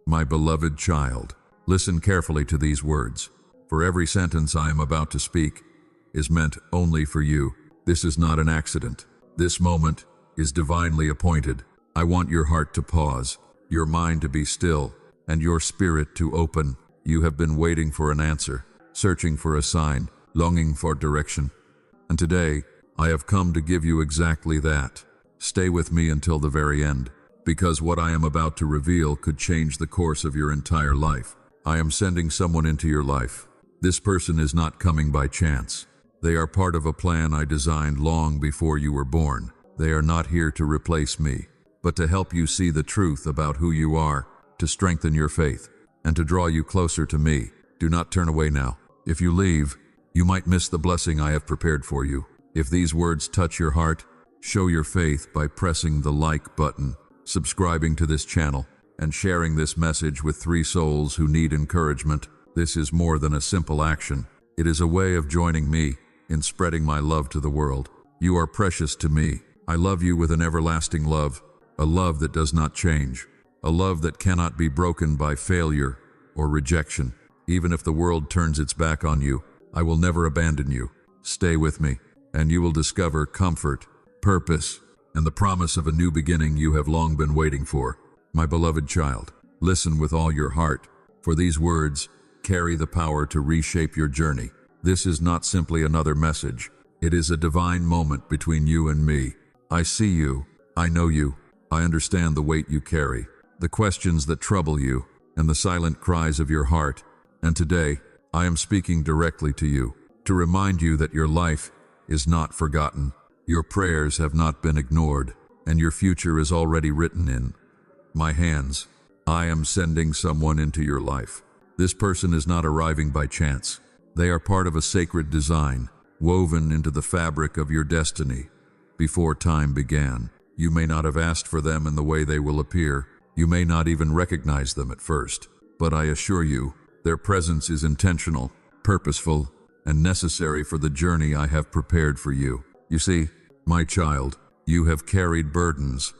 My beloved child, listen carefully to these words, for every sentence I am about to speak is meant only for you. This is not an accident. This moment is divinely appointed. I want your heart to pause, your mind to be still, and your spirit to open. You have been waiting for an answer, searching for a sign, longing for direction. And today, I have come to give you exactly that. Stay with me until the very end, because what I am about to reveal could change the course of your entire life. I am sending someone into your life. This person is not coming by chance. They are part of a plan I designed long before you were born. They are not here to replace me, but to help you see the truth about who you are, to strengthen your faith, and to draw you closer to me. Do not turn away now. If you leave, you might miss the blessing I have prepared for you. If these words touch your heart, show your faith by pressing the like button, subscribing to this channel, and sharing this message with 3 souls who need encouragement. This is more than a simple action. It is a way of joining me in spreading my love to the world. You are precious to me. I love you with an everlasting love, a love that does not change, a love that cannot be broken by failure or rejection. Even if the world turns its back on you, I will never abandon you. Stay with me, and you will discover comfort, purpose, and the promise of a new beginning you have long been waiting for. My beloved child, listen with all your heart, for these words carry the power to reshape your journey. This is not simply another message. It is a divine moment between you and me. I see you. I know you. I understand the weight you carry, the questions that trouble you, and the silent cries of your heart. And today, I am speaking directly to you, to remind you that your life is not forgotten. Your prayers have not been ignored, and your future is already written in my hands. I am sending someone into your life. This person is not arriving by chance. They are part of a sacred design, woven into the fabric of your destiny. Before time began, you may not have asked for them in the way they will appear. You may not even recognize them at first. But I assure you, their presence is intentional, purposeful, and necessary for the journey I have prepared for you. You see, my child, you have carried burdens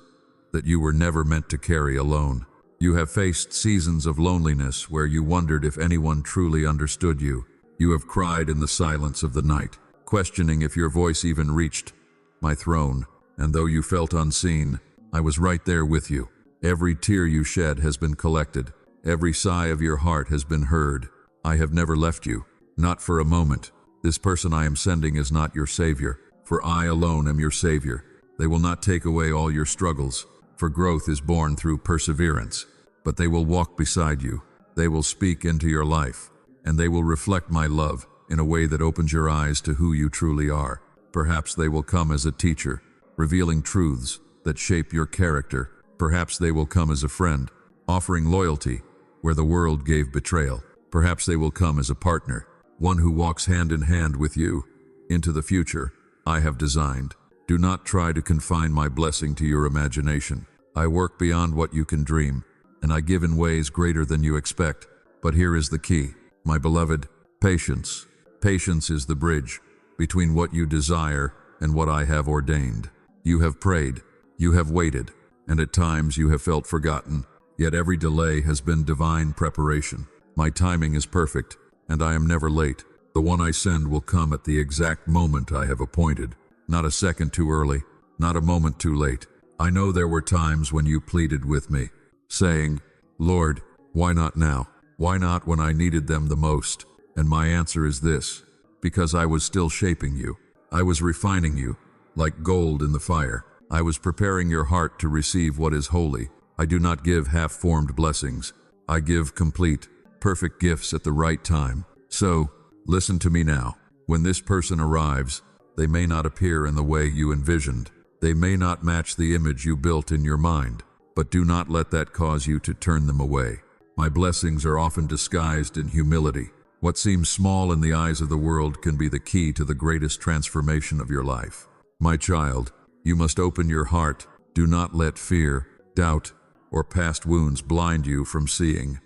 that you were never meant to carry alone. You have faced seasons of loneliness where you wondered if anyone truly understood you. You have cried in the silence of the night, questioning if your voice even reached my throne. And though you felt unseen, I was right there with you. Every tear you shed has been collected. Every sigh of your heart has been heard. I have never left you, not for a moment. This person I am sending is not your savior, for I alone am your savior. They will not take away all your struggles, for growth is born through perseverance. But they will walk beside you. They will speak into your life, and they will reflect my love in a way that opens your eyes to who you truly are. Perhaps they will come as a teacher, revealing truths that shape your character. Perhaps they will come as a friend, offering loyalty where the world gave betrayal. Perhaps they will come as a partner, one who walks hand in hand with you into the future I have designed. Do not try to confine my blessing to your imagination. I work beyond what you can dream, and I give in ways greater than you expect. But here is the key, my beloved: patience. Patience is the bridge between what you desire and what I have ordained. You have prayed, you have waited, and at times you have felt forgotten. Yet every delay has been divine preparation. My timing is perfect, and I am never late. The one I send will come at the exact moment I have appointed. Not a second too early, not a moment too late. I know there were times when you pleaded with me, saying, "Lord, why not now? Why not when I needed them the most?" And my answer is this: because I was still shaping you. I was refining you, like gold in the fire. I was preparing your heart to receive what is holy. I do not give half-formed blessings. I give complete, perfect gifts at the right time. So, listen to me now. When this person arrives, they may not appear in the way you envisioned. They may not match the image you built in your mind, but do not let that cause you to turn them away. My blessings are often disguised in humility. What seems small in the eyes of the world can be the key to the greatest transformation of your life. My child, you must open your heart. Do not let fear, doubt, or past wounds blind you from seeing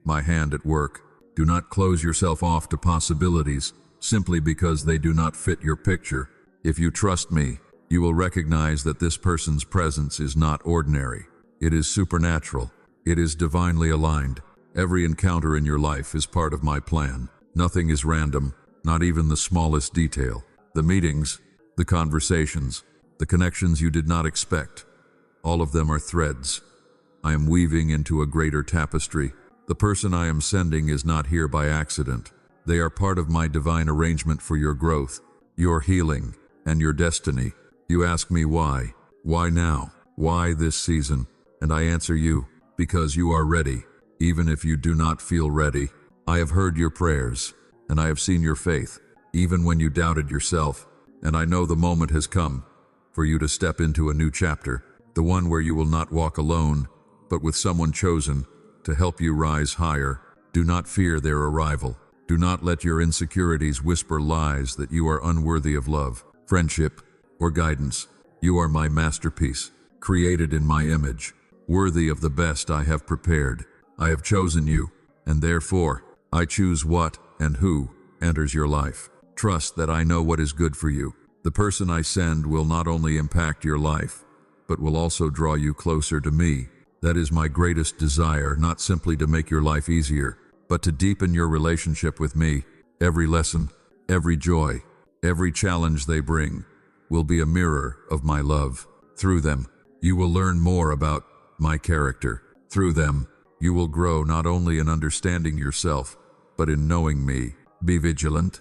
my hand at work. Do not close yourself off to possibilities simply because they do not fit your picture. If you trust me, you will recognize that this person's presence is not ordinary. It is supernatural. It is divinely aligned. Every encounter in your life is part of my plan. Nothing is random, not even the smallest detail. The meetings, the conversations, the connections you did not expect, all of them are threads I am weaving into a greater tapestry. The person I am sending is not here by accident. They are part of my divine arrangement for your growth, your healing, and your destiny. You ask me why? Why now? Why this season? And I answer you, because you are ready, even if you do not feel ready. I have heard your prayers, and I have seen your faith, even when you doubted yourself, and I know the moment has come for you to step into a new chapter, the one where you will not walk alone, but with someone chosen to help you rise higher. Do not fear their arrival. Do not let your insecurities whisper lies that you are unworthy of love, friendship, or guidance. You are my masterpiece, created in my image, worthy of the best I have prepared. I have chosen you, and therefore, I choose what and who enters your life. Trust that I know what is good for you. The person I send will not only impact your life, but will also draw you closer to me. That is my greatest desire, not simply to make your life easier, but to deepen your relationship with me. Every lesson, every joy, every challenge they bring will be a mirror of my love. Through them, you will learn more about my character. Through them, you will grow not only in understanding yourself, but in knowing me. Be vigilant.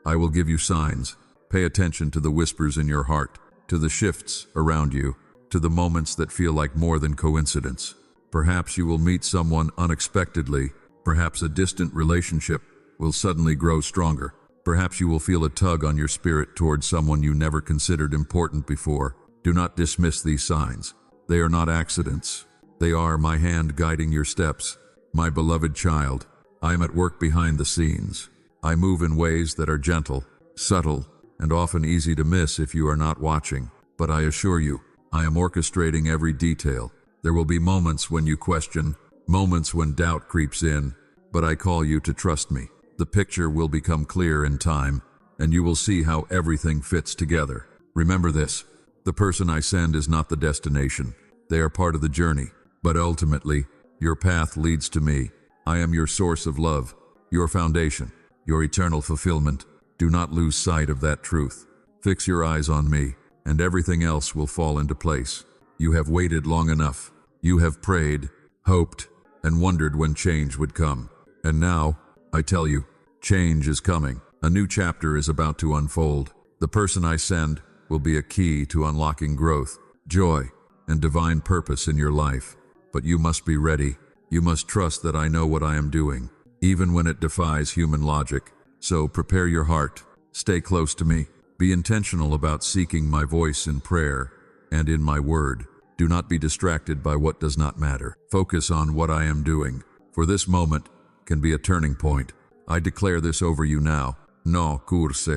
I will give you signs. Pay attention to the whispers in your heart, to the shifts around you, to the moments that feel like more than coincidence. Perhaps you will meet someone unexpectedly. Perhaps a distant relationship will suddenly grow stronger. Perhaps you will feel a tug on your spirit towards someone you never considered important before. Do not dismiss these signs. They are not accidents. They are my hand guiding your steps. My beloved child, I am at work behind the scenes. I move in ways that are gentle, subtle, and often easy to miss if you are not watching. But I assure you, I am orchestrating every detail. There will be moments when you question, moments when doubt creeps in, but I call you to trust me. The picture will become clear in time, and you will see how everything fits together. Remember this, the person I send is not the destination. They are part of the journey, but ultimately, your path leads to me. I am your source of love, your foundation, your eternal fulfillment. Do not lose sight of that truth. Fix your eyes on me, and everything else will fall into place. You have waited long enough. You have prayed, hoped, and wondered when change would come. And now, I tell you, change is coming. A new chapter is about to unfold. The person I send will be a key to unlocking growth, joy, and divine purpose in your life. But you must be ready. You must trust that I know what I am doing, even when it defies human logic. So prepare your heart. Stay close to me. Be intentional about seeking my voice in prayer and in my word. Do not be distracted by what does not matter. Focus on what I am doing, for this moment can be a turning point. I declare this over you now. No curse,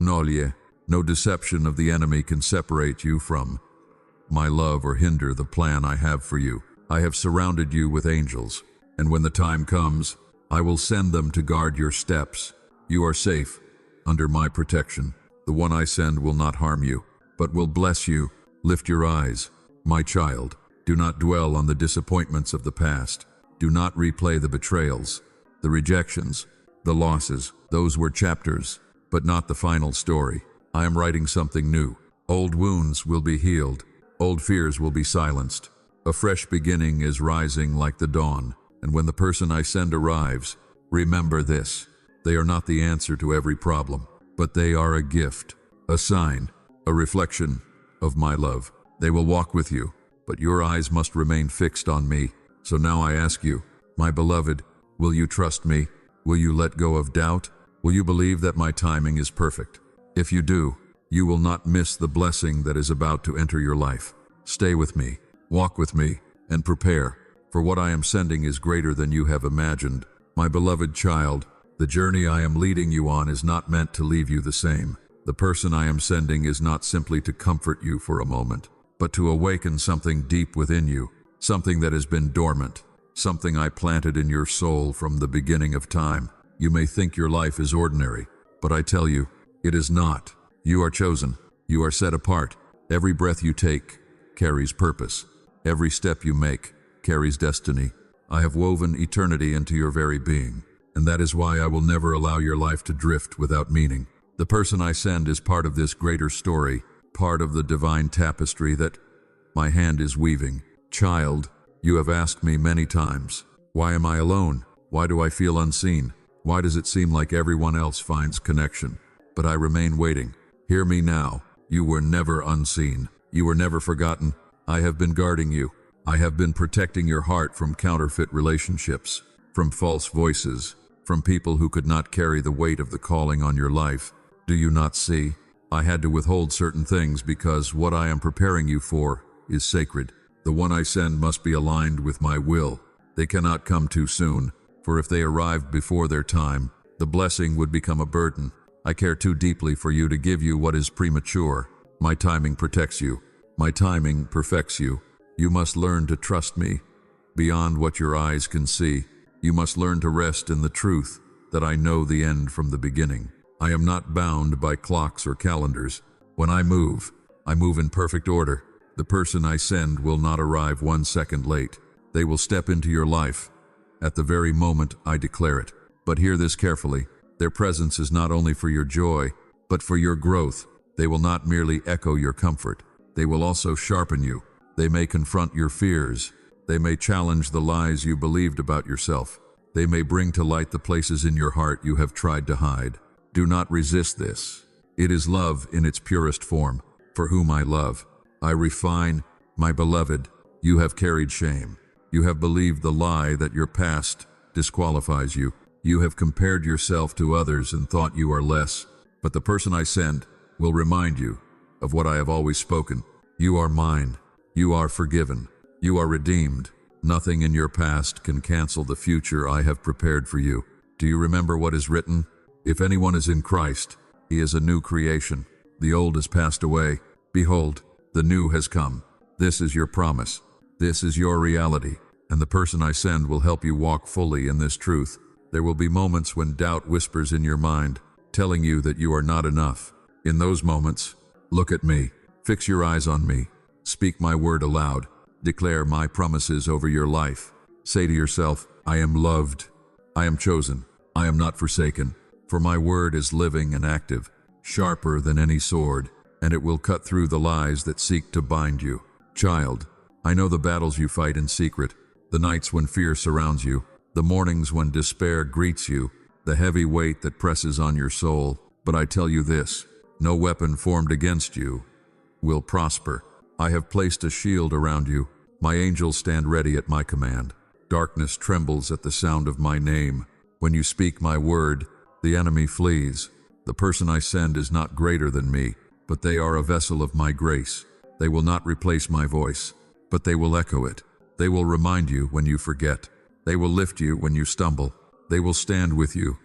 nolie. No deception of the enemy can separate you from my love or hinder the plan I have for you. I have surrounded you with angels, and when the time comes, I will send them to guard your steps. You are safe under my protection. The one I send will not harm you, but will bless you. Lift your eyes, my child. Do not dwell on the disappointments of the past. Do not replay the betrayals, the rejections, the losses. Those were chapters, but not the final story. I am writing something new. Old wounds will be healed. Old fears will be silenced. A fresh beginning is rising like the dawn. And when the person I send arrives, remember this. They are not the answer to every problem, but they are a gift, a sign, a reflection of my love. They will walk with you, but your eyes must remain fixed on me. So now I ask you, my beloved, will you trust me? Will you let go of doubt? Will you believe that my timing is perfect? If you do, you will not miss the blessing that is about to enter your life. Stay with me, walk with me, and prepare, for what I am sending is greater than you have imagined. My beloved child, the journey I am leading you on is not meant to leave you the same. The person I am sending is not simply to comfort you for a moment, but to awaken something deep within you, something that has been dormant, something I planted in your soul from the beginning of time. You may think your life is ordinary, but I tell you, it is not. You are chosen. You are set apart. Every breath you take carries purpose. Every step you make carries destiny. I have woven eternity into your very being, and that is why I will never allow your life to drift without meaning. The person I send is part of this greater story, part of the divine tapestry that my hand is weaving. Child, you have asked me many times, why am I alone? Why do I feel unseen? Why does it seem like everyone else finds connection? But I remain waiting. Hear me now. You were never unseen. You were never forgotten. I have been guarding you. I have been protecting your heart from counterfeit relationships, from false voices, from people who could not carry the weight of the calling on your life. Do you not see? I had to withhold certain things because what I am preparing you for is sacred. The one I send must be aligned with my will. They cannot come too soon, for if they arrived before their time, the blessing would become a burden. I care too deeply for you to give you what is premature. My timing protects you. My timing perfects you. You must learn to trust me beyond what your eyes can see. You must learn to rest in the truth that I know the end from the beginning. I am not bound by clocks or calendars. When I move in perfect order. The person I send will not arrive 1 second late. They will step into your life at the very moment I declare it. But hear this carefully. Their presence is not only for your joy, but for your growth. They will not merely echo your comfort. They will also sharpen you. They may confront your fears. They may challenge the lies you believed about yourself. They may bring to light the places in your heart you have tried to hide. Do not resist this. It is love in its purest form, for whom I love. I refine, my beloved. You have carried shame. You have believed the lie that your past disqualifies you. You have compared yourself to others and thought you are less. But the person I send will remind you of what I have always spoken. You are mine. You are forgiven. You are redeemed. Nothing in your past can cancel the future I have prepared for you. Do you remember what is written? If anyone is in Christ, he is a new creation. The old has passed away. Behold, the new has come. This is your promise. This is your reality. And the person I send will help you walk fully in this truth. There will be moments when doubt whispers in your mind, telling you that you are not enough. In those moments, look at me. Fix your eyes on me. Speak my word aloud. Declare my promises over your life. Say to yourself, I am loved. I am chosen. I am not forsaken. For my word is living and active, sharper than any sword, and it will cut through the lies that seek to bind you. Child, I know the battles you fight in secret, the nights when fear surrounds you, the mornings when despair greets you, the heavy weight that presses on your soul. But I tell you this, no weapon formed against you will prosper. I have placed a shield around you. My angels stand ready at my command. Darkness trembles at the sound of my name. When you speak my word, the enemy flees. The person I send is not greater than me, but they are a vessel of my grace. They will not replace my voice, but they will echo it. They will remind you when you forget. They will lift you when you stumble. They will stand with you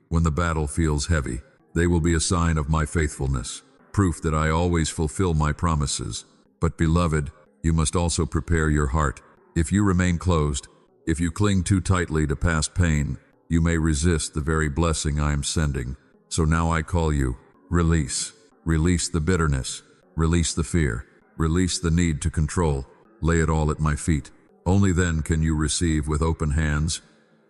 when the battle feels heavy. They will be a sign of my faithfulness, proof that I always fulfill my promises. But beloved, you must also prepare your heart. If you remain closed, if you cling too tightly to past pain, you may resist the very blessing I am sending. So now I call you, release. Release the bitterness. Release the fear. Release the need to control. Lay it all at my feet. Only then can you receive with open hands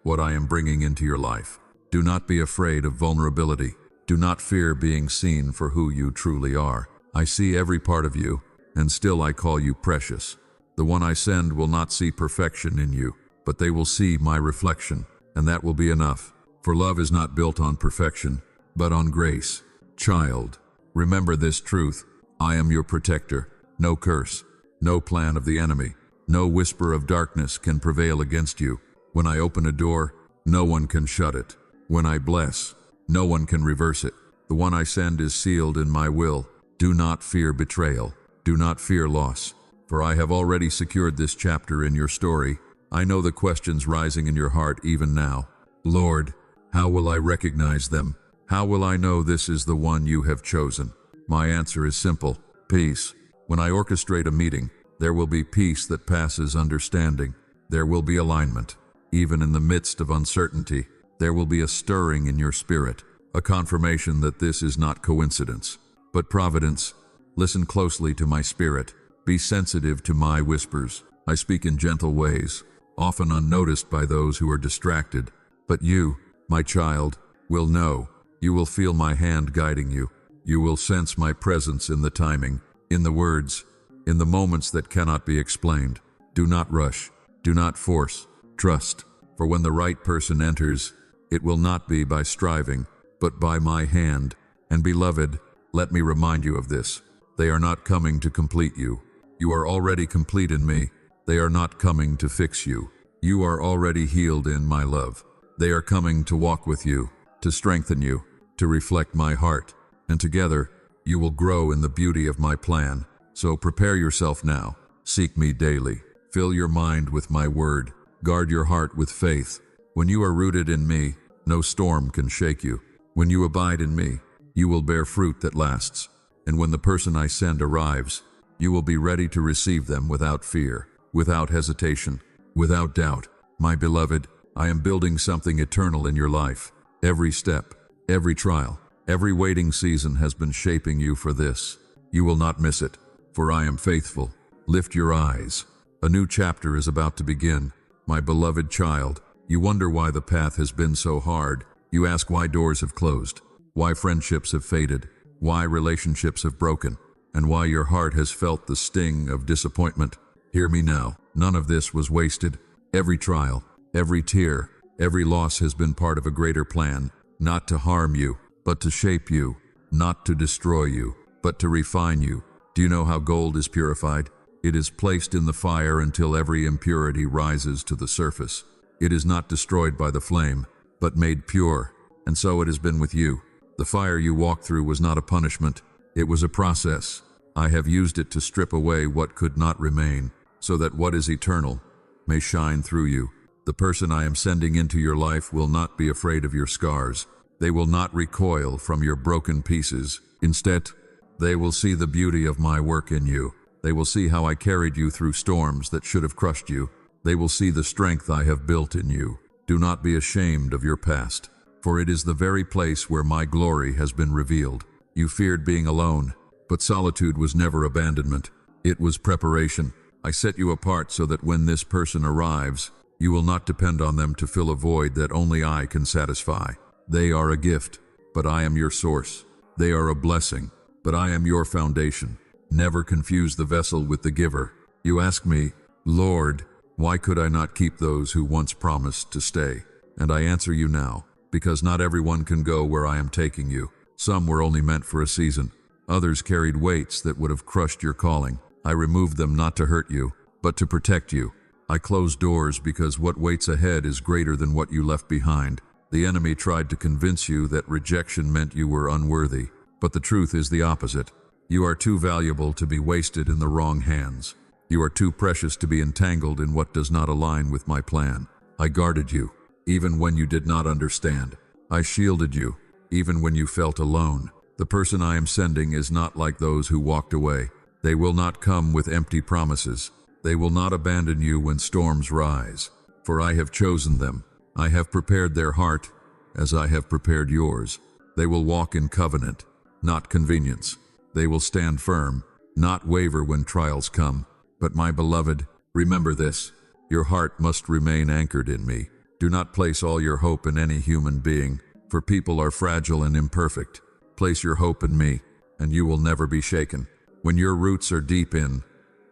what I am bringing into your life. Do not be afraid of vulnerability. Do not fear being seen for who you truly are. I see every part of you, and still I call you precious. The one I send will not see perfection in you, but they will see my reflection, and that will be enough. For love is not built on perfection, but on grace. Child, remember this truth. I am your protector. No curse, no plan of the enemy, no whisper of darkness can prevail against you. When I open a door, no one can shut it. When I bless, no one can reverse it. The one I send is sealed in my will. Do not fear betrayal. Do not fear loss. For I have already secured this chapter in your story. I know the questions rising in your heart even now. Lord, how will I recognize them? How will I know this is the one you have chosen? My answer is simple: peace. When I orchestrate a meeting, there will be peace that passes understanding. There will be alignment. Even in the midst of uncertainty, there will be a stirring in your spirit, a confirmation that this is not coincidence, but providence. Listen closely to my spirit. Be sensitive to my whispers. I speak in gentle ways, often unnoticed by those who are distracted. But you, my child, will know. You will feel my hand guiding you. You will sense my presence in the timing, in the words, in the moments that cannot be explained. Do not rush. Do not force. Trust. For when the right person enters, it will not be by striving, but by my hand. And beloved, let me remind you of this. They are not coming to complete you. You are already complete in me. They are not coming to fix you. You are already healed in my love. They are coming to walk with you, to strengthen you, to reflect my heart. And together, you will grow in the beauty of my plan. So prepare yourself now. Seek me daily. Fill your mind with my word. Guard your heart with faith. When you are rooted in me, no storm can shake you. When you abide in me, you will bear fruit that lasts. And when the person I send arrives, you will be ready to receive them without fear, without hesitation, without doubt. My beloved, I am building something eternal in your life. Every step, every trial, every waiting season has been shaping you for this. You will not miss it, for I am faithful. Lift your eyes. A new chapter is about to begin. My beloved child, you wonder why the path has been so hard. You ask why doors have closed, why friendships have faded, why relationships have broken, and why your heart has felt the sting of disappointment. Hear me now. None of this was wasted. Every trial, every tear, every loss has been part of a greater plan, not to harm you, but to shape you, not to destroy you, but to refine you. Do you know how gold is purified? It is placed in the fire until every impurity rises to the surface. It is not destroyed by the flame, but made pure. And so it has been with you. The fire you walked through was not a punishment. It was a process. I have used it to strip away what could not remain, so that what is eternal may shine through you. The person I am sending into your life will not be afraid of your scars. They will not recoil from your broken pieces. Instead, they will see the beauty of my work in you. They will see how I carried you through storms that should have crushed you. They will see the strength I have built in you. Do not be ashamed of your past, for it is the very place where my glory has been revealed. You feared being alone, but solitude was never abandonment. It was preparation. I set you apart so that when this person arrives, you will not depend on them to fill a void that only I can satisfy. They are a gift, but I am your source. They are a blessing, but I am your foundation. Never confuse the vessel with the giver. You ask me, Lord, why could I not keep those who once promised to stay? And I answer you now, because not everyone can go where I am taking you. Some were only meant for a season. Others carried weights that would have crushed your calling. I removed them not to hurt you, but to protect you. I closed doors because what waits ahead is greater than what you left behind. The enemy tried to convince you that rejection meant you were unworthy, but the truth is the opposite. You are too valuable to be wasted in the wrong hands. You are too precious to be entangled in what does not align with my plan. I guarded you, even when you did not understand. I shielded you, even when you felt alone. The person I am sending is not like those who walked away. They will not come with empty promises. They will not abandon you when storms rise. For I have chosen them. I have prepared their heart, as I have prepared yours. They will walk in covenant, not convenience. They will stand firm, not waver when trials come. But my beloved, remember this. Your heart must remain anchored in me. Do not place all your hope in any human being, for people are fragile and imperfect. Place your hope in me, and you will never be shaken. When your roots are deep in,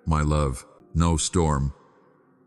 my love, no storm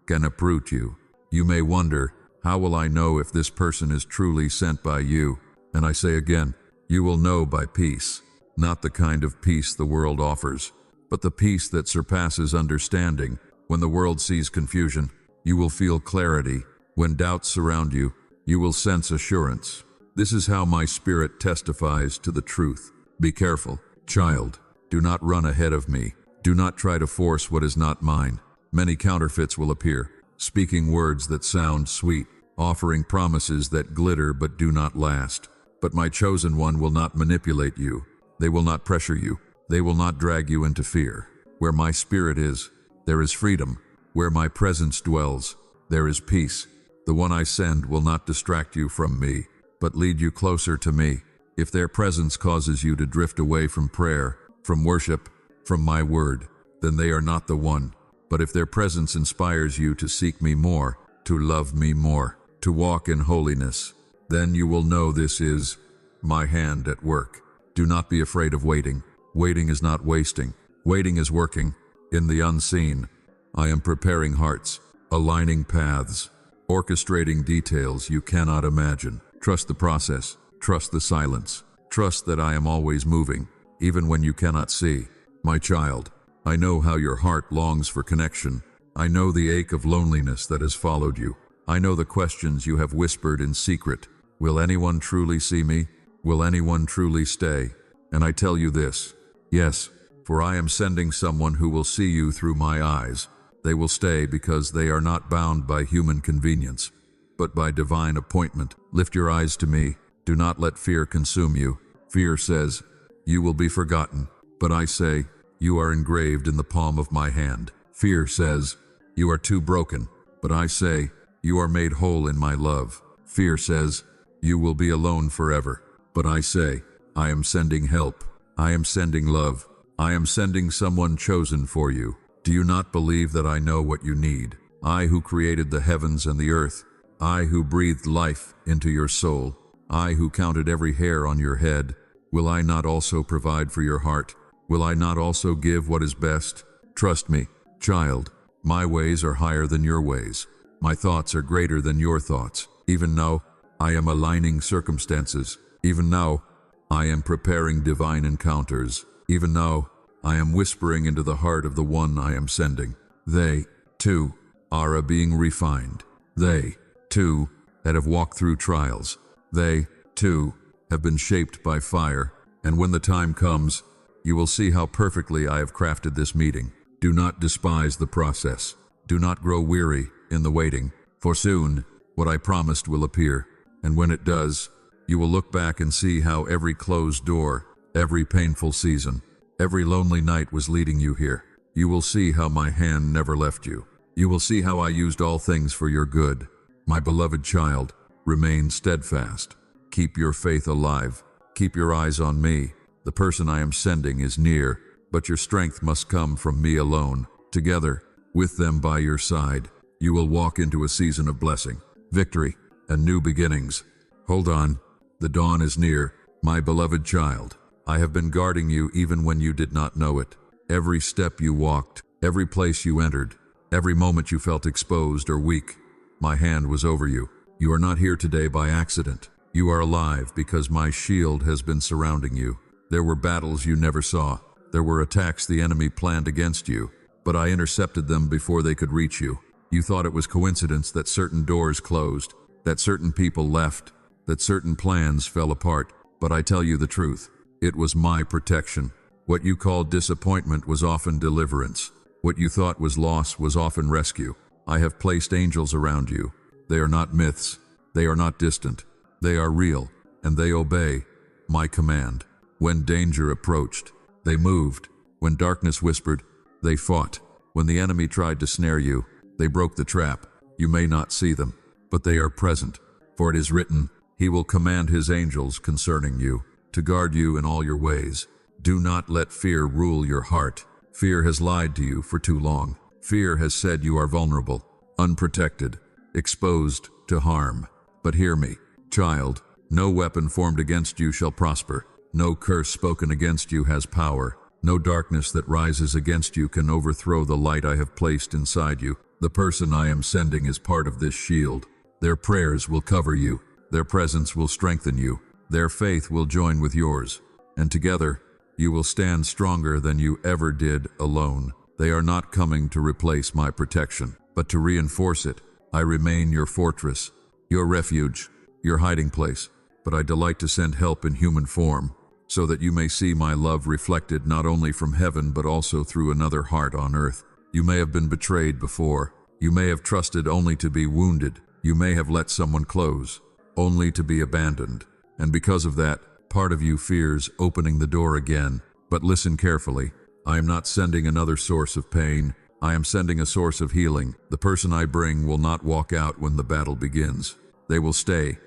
can uproot you. You may wonder, how will I know if this person is truly sent by you? And I say again, you will know by peace. Not the kind of peace the world offers, but the peace that surpasses understanding. When the world sees confusion, you will feel clarity. When doubts surround you, you will sense assurance. This is how my spirit testifies to the truth. Be careful, child. Do not run ahead of me. Do not try to force what is not mine. Many counterfeits will appear, speaking words that sound sweet, offering promises that glitter but do not last. But my chosen one will not manipulate you. They will not pressure you. They will not drag you into fear. Where my spirit is, there is freedom. Where my presence dwells, there is peace. The one I send will not distract you from me, but lead you closer to me. If their presence causes you to drift away from prayer, from worship, from my word, then they are not the one. But if their presence inspires you to seek me more, to love me more, to walk in holiness, then you will know this is my hand at work. Do not be afraid of waiting. Waiting is not wasting. Waiting is working. In the unseen, I am preparing hearts, aligning paths, orchestrating details you cannot imagine. Trust the process. Trust the silence. Trust that I am always moving, even when you cannot see. My child, I know how your heart longs for connection. I know the ache of loneliness that has followed you. I know the questions you have whispered in secret. Will anyone truly see me? Will anyone truly stay? And I tell you this, yes, for I am sending someone who will see you through my eyes. They will stay because they are not bound by human convenience, but by divine appointment. Lift your eyes to me. Do not let fear consume you. Fear says, you will be forgotten. But I say, you are engraved in the palm of my hand. Fear says, you are too broken. But I say, you are made whole in my love. Fear says, you will be alone forever. But I say, I am sending help. I am sending love. I am sending someone chosen for you. Do you not believe that I know what you need? I who created the heavens and the earth. I who breathed life into your soul. I who counted every hair on your head. Will I not also provide for your heart? Will I not also give what is best? Trust me, child. My ways are higher than your ways. My thoughts are greater than your thoughts. Even now, I am aligning circumstances. Even now, I am preparing divine encounters. Even now, I am whispering into the heart of the one I am sending. They, too, are being refined. They, too, that have walked through trials. They, too, have been shaped by fire. And when the time comes, you will see how perfectly I have crafted this meeting. Do not despise the process. Do not grow weary in the waiting, for soon what I promised will appear. And when it does, you will look back and see how every closed door, every painful season, every lonely night was leading you here. You will see how my hand never left you. You will see how I used all things for your good. My beloved child, remain steadfast. Keep your faith alive. Keep your eyes on me. The person I am sending is near, but your strength must come from me alone. Together, with them by your side, you will walk into a season of blessing, victory, and new beginnings. Hold on. The dawn is near, my beloved child. I have been guarding you even when you did not know it. Every step you walked, every place you entered, every moment you felt exposed or weak, my hand was over you. You are not here today by accident. You are alive because my shield has been surrounding you. There were battles you never saw. There were attacks the enemy planned against you, but I intercepted them before they could reach you. You thought it was coincidence that certain doors closed, that certain people left, that certain plans fell apart. But I tell you the truth. It was my protection. What you called disappointment was often deliverance. What you thought was loss was often rescue. I have placed angels around you. They are not myths. They are not distant. They are real, and they obey my command. When danger approached, they moved. When darkness whispered, they fought. When the enemy tried to snare you, they broke the trap. You may not see them, but they are present. For it is written, He will command His angels concerning you, to guard you in all your ways. Do not let fear rule your heart. Fear has lied to you for too long. Fear has said you are vulnerable, unprotected, exposed to harm. But hear me, child. No weapon formed against you shall prosper. No curse spoken against you has power. No darkness that rises against you can overthrow the light I have placed inside you. The person I am sending is part of this shield. Their prayers will cover you. Their presence will strengthen you. Their faith will join with yours. And together, you will stand stronger than you ever did alone. They are not coming to replace my protection, but to reinforce it. I remain your fortress, your refuge, your hiding place. But I delight to send help in human form, so that you may see my love reflected not only from heaven but also through another heart on earth. You may have been betrayed before. You may have trusted only to be wounded. You may have let someone close, only to be abandoned. And because of that, part of you fears opening the door again. But listen carefully. I am not sending another source of pain. I am sending a source of healing. The person I bring will not walk out when the battle begins. They will stay,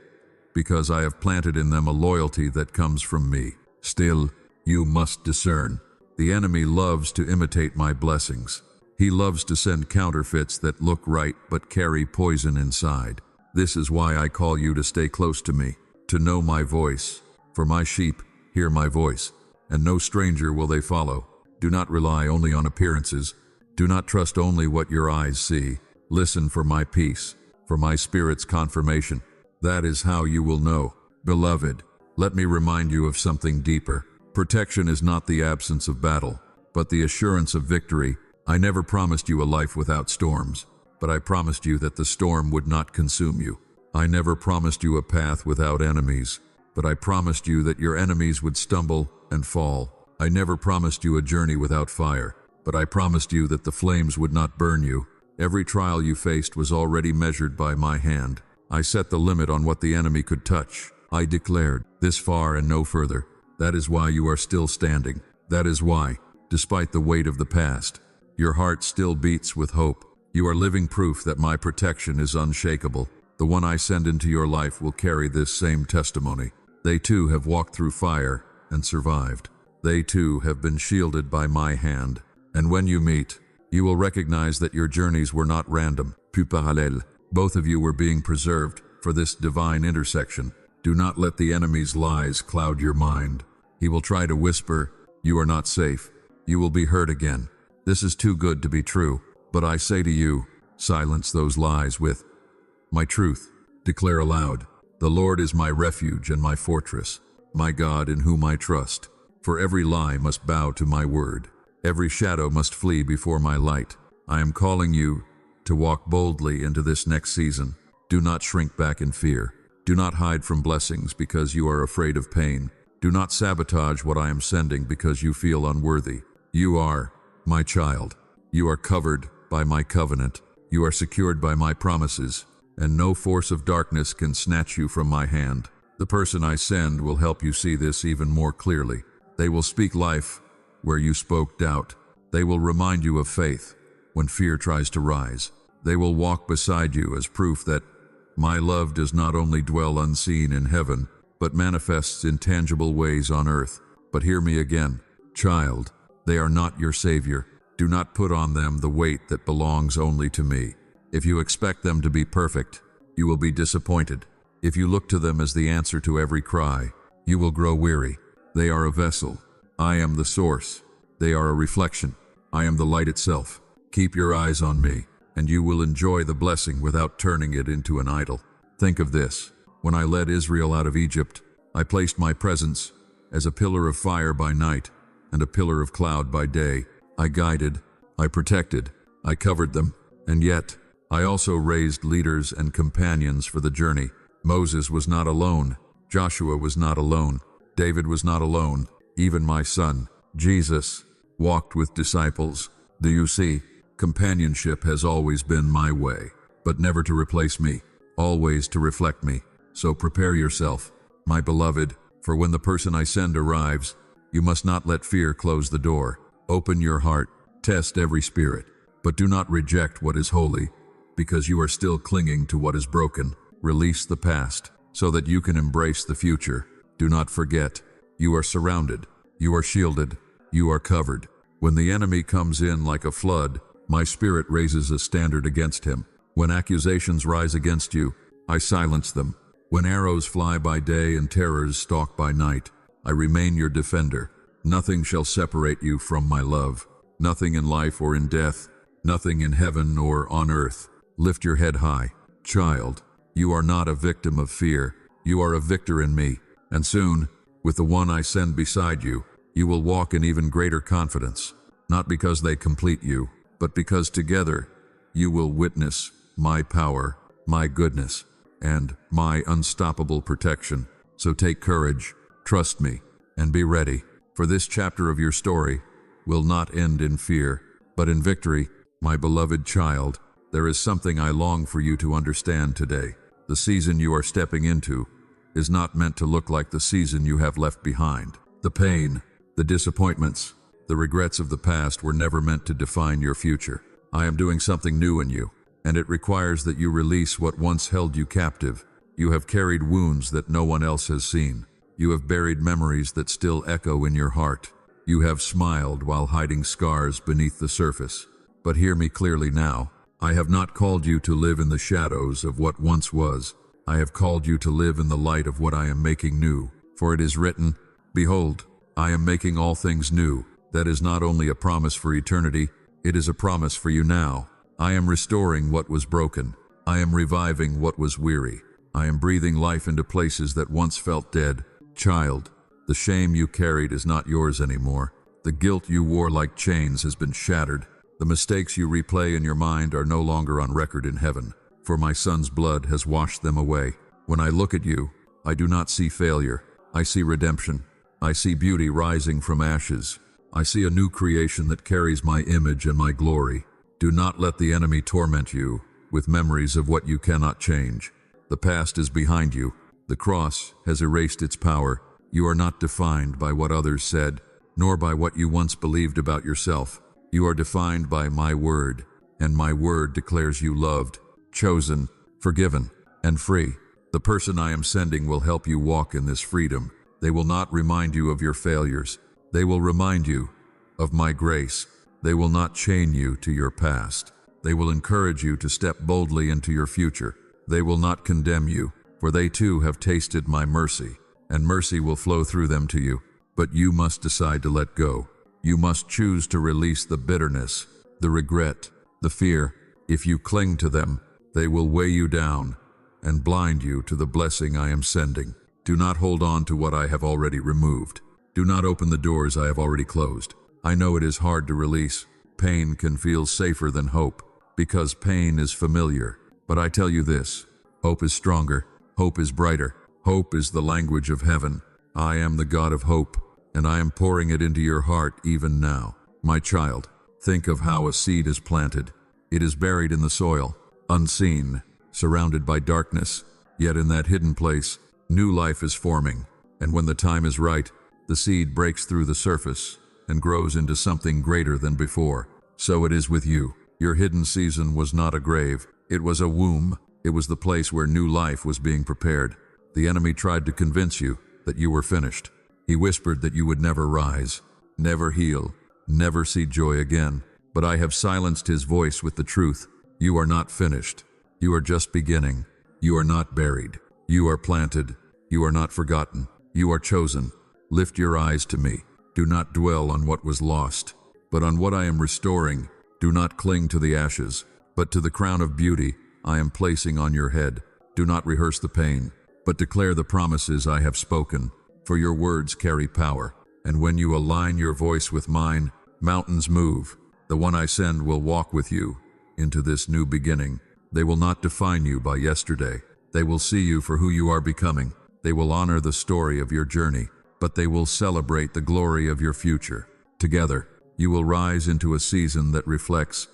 because I have planted in them a loyalty that comes from me. Still, you must discern. The enemy loves to imitate my blessings. He loves to send counterfeits that look right but carry poison inside. This is why I call you to stay close to me, to know my voice. For my sheep hear my voice, and no stranger will they follow. Do not rely only on appearances. Do not trust only what your eyes see. Listen for my peace, for my Spirit's confirmation. That is how you will know. Beloved, let me remind you of something deeper. Protection is not the absence of battle, but the assurance of victory. I never promised you a life without storms, but I promised you that the storm would not consume you. I never promised you a path without enemies, but I promised you that your enemies would stumble and fall. I never promised you a journey without fire, but I promised you that the flames would not burn you. Every trial you faced was already measured by my hand. I set the limit on what the enemy could touch. I declared, this far and no further. That is why you are still standing. That is why, despite the weight of the past, your heart still beats with hope. You are living proof that my protection is unshakable. The one I send into your life will carry this same testimony. They too have walked through fire and survived. They too have been shielded by my hand. And when you meet, you will recognize that your journeys were not random. Plus parallèle. Both of you were being preserved for this divine intersection. Do not let the enemy's lies cloud your mind. He will try to whisper, you are not safe. You will be hurt again. This is too good to be true. But I say to you, silence those lies with my truth. Declare aloud, the Lord is my refuge and my fortress, my God in whom I trust. For every lie must bow to my word. Every shadow must flee before my light. I am calling you to walk boldly into this next season. Do not shrink back in fear. Do not hide from blessings because you are afraid of pain. Do not sabotage what I am sending because you feel unworthy. You are my child. You are covered by my covenant. You are secured by my promises, and no force of darkness can snatch you from my hand. The person I send will help you see this even more clearly. They will speak life where you spoke doubt. They will remind you of faith when fear tries to rise. They will walk beside you as proof that my love does not only dwell unseen in heaven, but manifests in tangible ways on earth. But hear me again, child, they are not your savior. Do not put on them the weight that belongs only to me. If you expect them to be perfect, you will be disappointed. If you look to them as the answer to every cry, you will grow weary. They are a vessel. I am the source. They are a reflection. I am the light itself. Keep your eyes on me, and you will enjoy the blessing without turning it into an idol. Think of this. When I led Israel out of Egypt, I placed my presence as a pillar of fire by night and a pillar of cloud by day. I guided, I protected, I covered them, and yet I also raised leaders and companions for the journey. Moses was not alone. Joshua was not alone. David was not alone. Even my son, Jesus, walked with disciples. Do you see? Companionship has always been my way, but never to replace me, always to reflect me. So prepare yourself, my beloved, for when the person I send arrives, you must not let fear close the door. Open your heart, test every spirit, but do not reject what is holy, because you are still clinging to what is broken. Release the past, so that you can embrace the future. Do not forget, you are surrounded, you are shielded, you are covered. When the enemy comes in like a flood, my Spirit raises a standard against him. When accusations rise against you, I silence them. When arrows fly by day and terrors stalk by night, I remain your defender. Nothing shall separate you from my love. Nothing in life or in death. Nothing in heaven or on earth. Lift your head high. Child, you are not a victim of fear. You are a victor in me. And soon, with the one I send beside you, you will walk in even greater confidence. Not because they complete you, but because together you will witness my power, my goodness, and my unstoppable protection. So take courage, trust me, and be ready. For this chapter of your story will not end in fear, but in victory. My beloved child, there is something I long for you to understand today. The season you are stepping into is not meant to look like the season you have left behind. The pain, the disappointments, the regrets of the past were never meant to define your future. I am doing something new in you, and it requires that you release what once held you captive. You have carried wounds that no one else has seen. You have buried memories that still echo in your heart. You have smiled while hiding scars beneath the surface. But hear me clearly now. I have not called you to live in the shadows of what once was. I have called you to live in the light of what I am making new. For it is written, Behold, I am making all things new. That is not only a promise for eternity, it is a promise for you now. I am restoring what was broken. I am reviving what was weary. I am breathing life into places that once felt dead. Child, the shame you carried is not yours anymore. The guilt you wore like chains has been shattered. The mistakes you replay in your mind are no longer on record in heaven, for my Son's blood has washed them away. When I look at you, I do not see failure. I see redemption. I see beauty rising from ashes. I see a new creation that carries my image and my glory. Do not let the enemy torment you with memories of what you cannot change. The past is behind you. The cross has erased its power. You are not defined by what others said, nor by what you once believed about yourself. You are defined by my word, and my word declares you loved, chosen, forgiven, and free. The person I am sending will help you walk in this freedom. They will not remind you of your failures. They will remind you of my grace. They will not chain you to your past. They will encourage you to step boldly into your future. They will not condemn you, for they too have tasted my mercy, and mercy will flow through them to you. But you must decide to let go. You must choose to release the bitterness, the regret, the fear. If you cling to them, they will weigh you down and blind you to the blessing I am sending. Do not hold on to what I have already removed. Do not open the doors I have already closed. I know it is hard to release. Pain can feel safer than hope, because pain is familiar. But I tell you this, hope is stronger, hope is brighter, hope is the language of heaven. I am the God of hope, and I am pouring it into your heart even now. My child, think of how a seed is planted. It is buried in the soil, unseen, surrounded by darkness. Yet in that hidden place, new life is forming. And when the time is right, the seed breaks through the surface and grows into something greater than before. So it is with you. Your hidden season was not a grave. It was a womb. It was the place where new life was being prepared. The enemy tried to convince you that you were finished. He whispered that you would never rise, never heal, never see joy again. But I have silenced his voice with the truth. You are not finished. You are just beginning. You are not buried. You are planted. You are not forgotten. You are chosen. Lift your eyes to me. Do not dwell on what was lost, but on what I am restoring. Do not cling to the ashes, but to the crown of beauty I am placing on your head. Do not rehearse the pain, but declare the promises I have spoken. For your words carry power, and when you align your voice with mine, mountains move. The one I send will walk with you into this new beginning. They will not define you by yesterday. They will see you for who you are becoming. They will honor the story of your journey, but they will celebrate the glory of your future. Together, you will rise into a season that reflects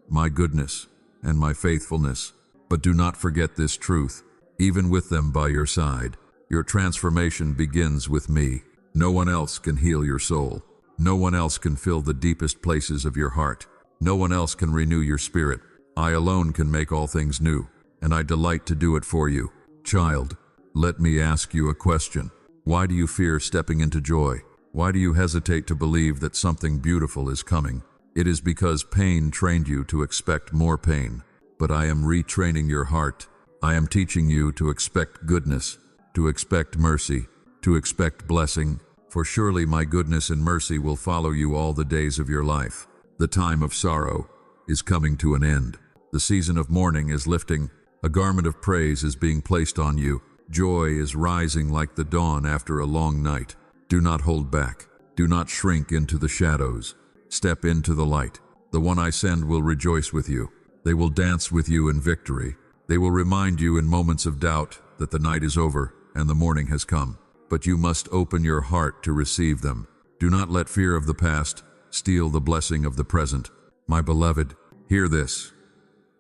my goodness and my faithfulness. But do not forget this truth. Even with them by your side, your transformation begins with me. No one else can heal your soul. No one else can fill the deepest places of your heart. No one else can renew your spirit. I alone can make all things new, and I delight to do it for you. Child, let me ask you a question. Why do you fear stepping into joy? Why do you hesitate to believe that something beautiful is coming? It is because pain trained you to expect more pain. But I am retraining your heart. I am teaching you to expect goodness, to expect mercy, to expect blessing. For surely my goodness and mercy will follow you all the days of your life. The time of sorrow is coming to an end. The season of mourning is lifting. A garment of praise is being placed on you. Joy is rising like the dawn after a long night. Do not hold back. Do not shrink into the shadows. Step into the light. The one I send will rejoice with you. They will dance with you in victory. They will remind you in moments of doubt that the night is over and the morning has come. But you must open your heart to receive them. Do not let fear of the past steal the blessing of the present. My beloved, hear this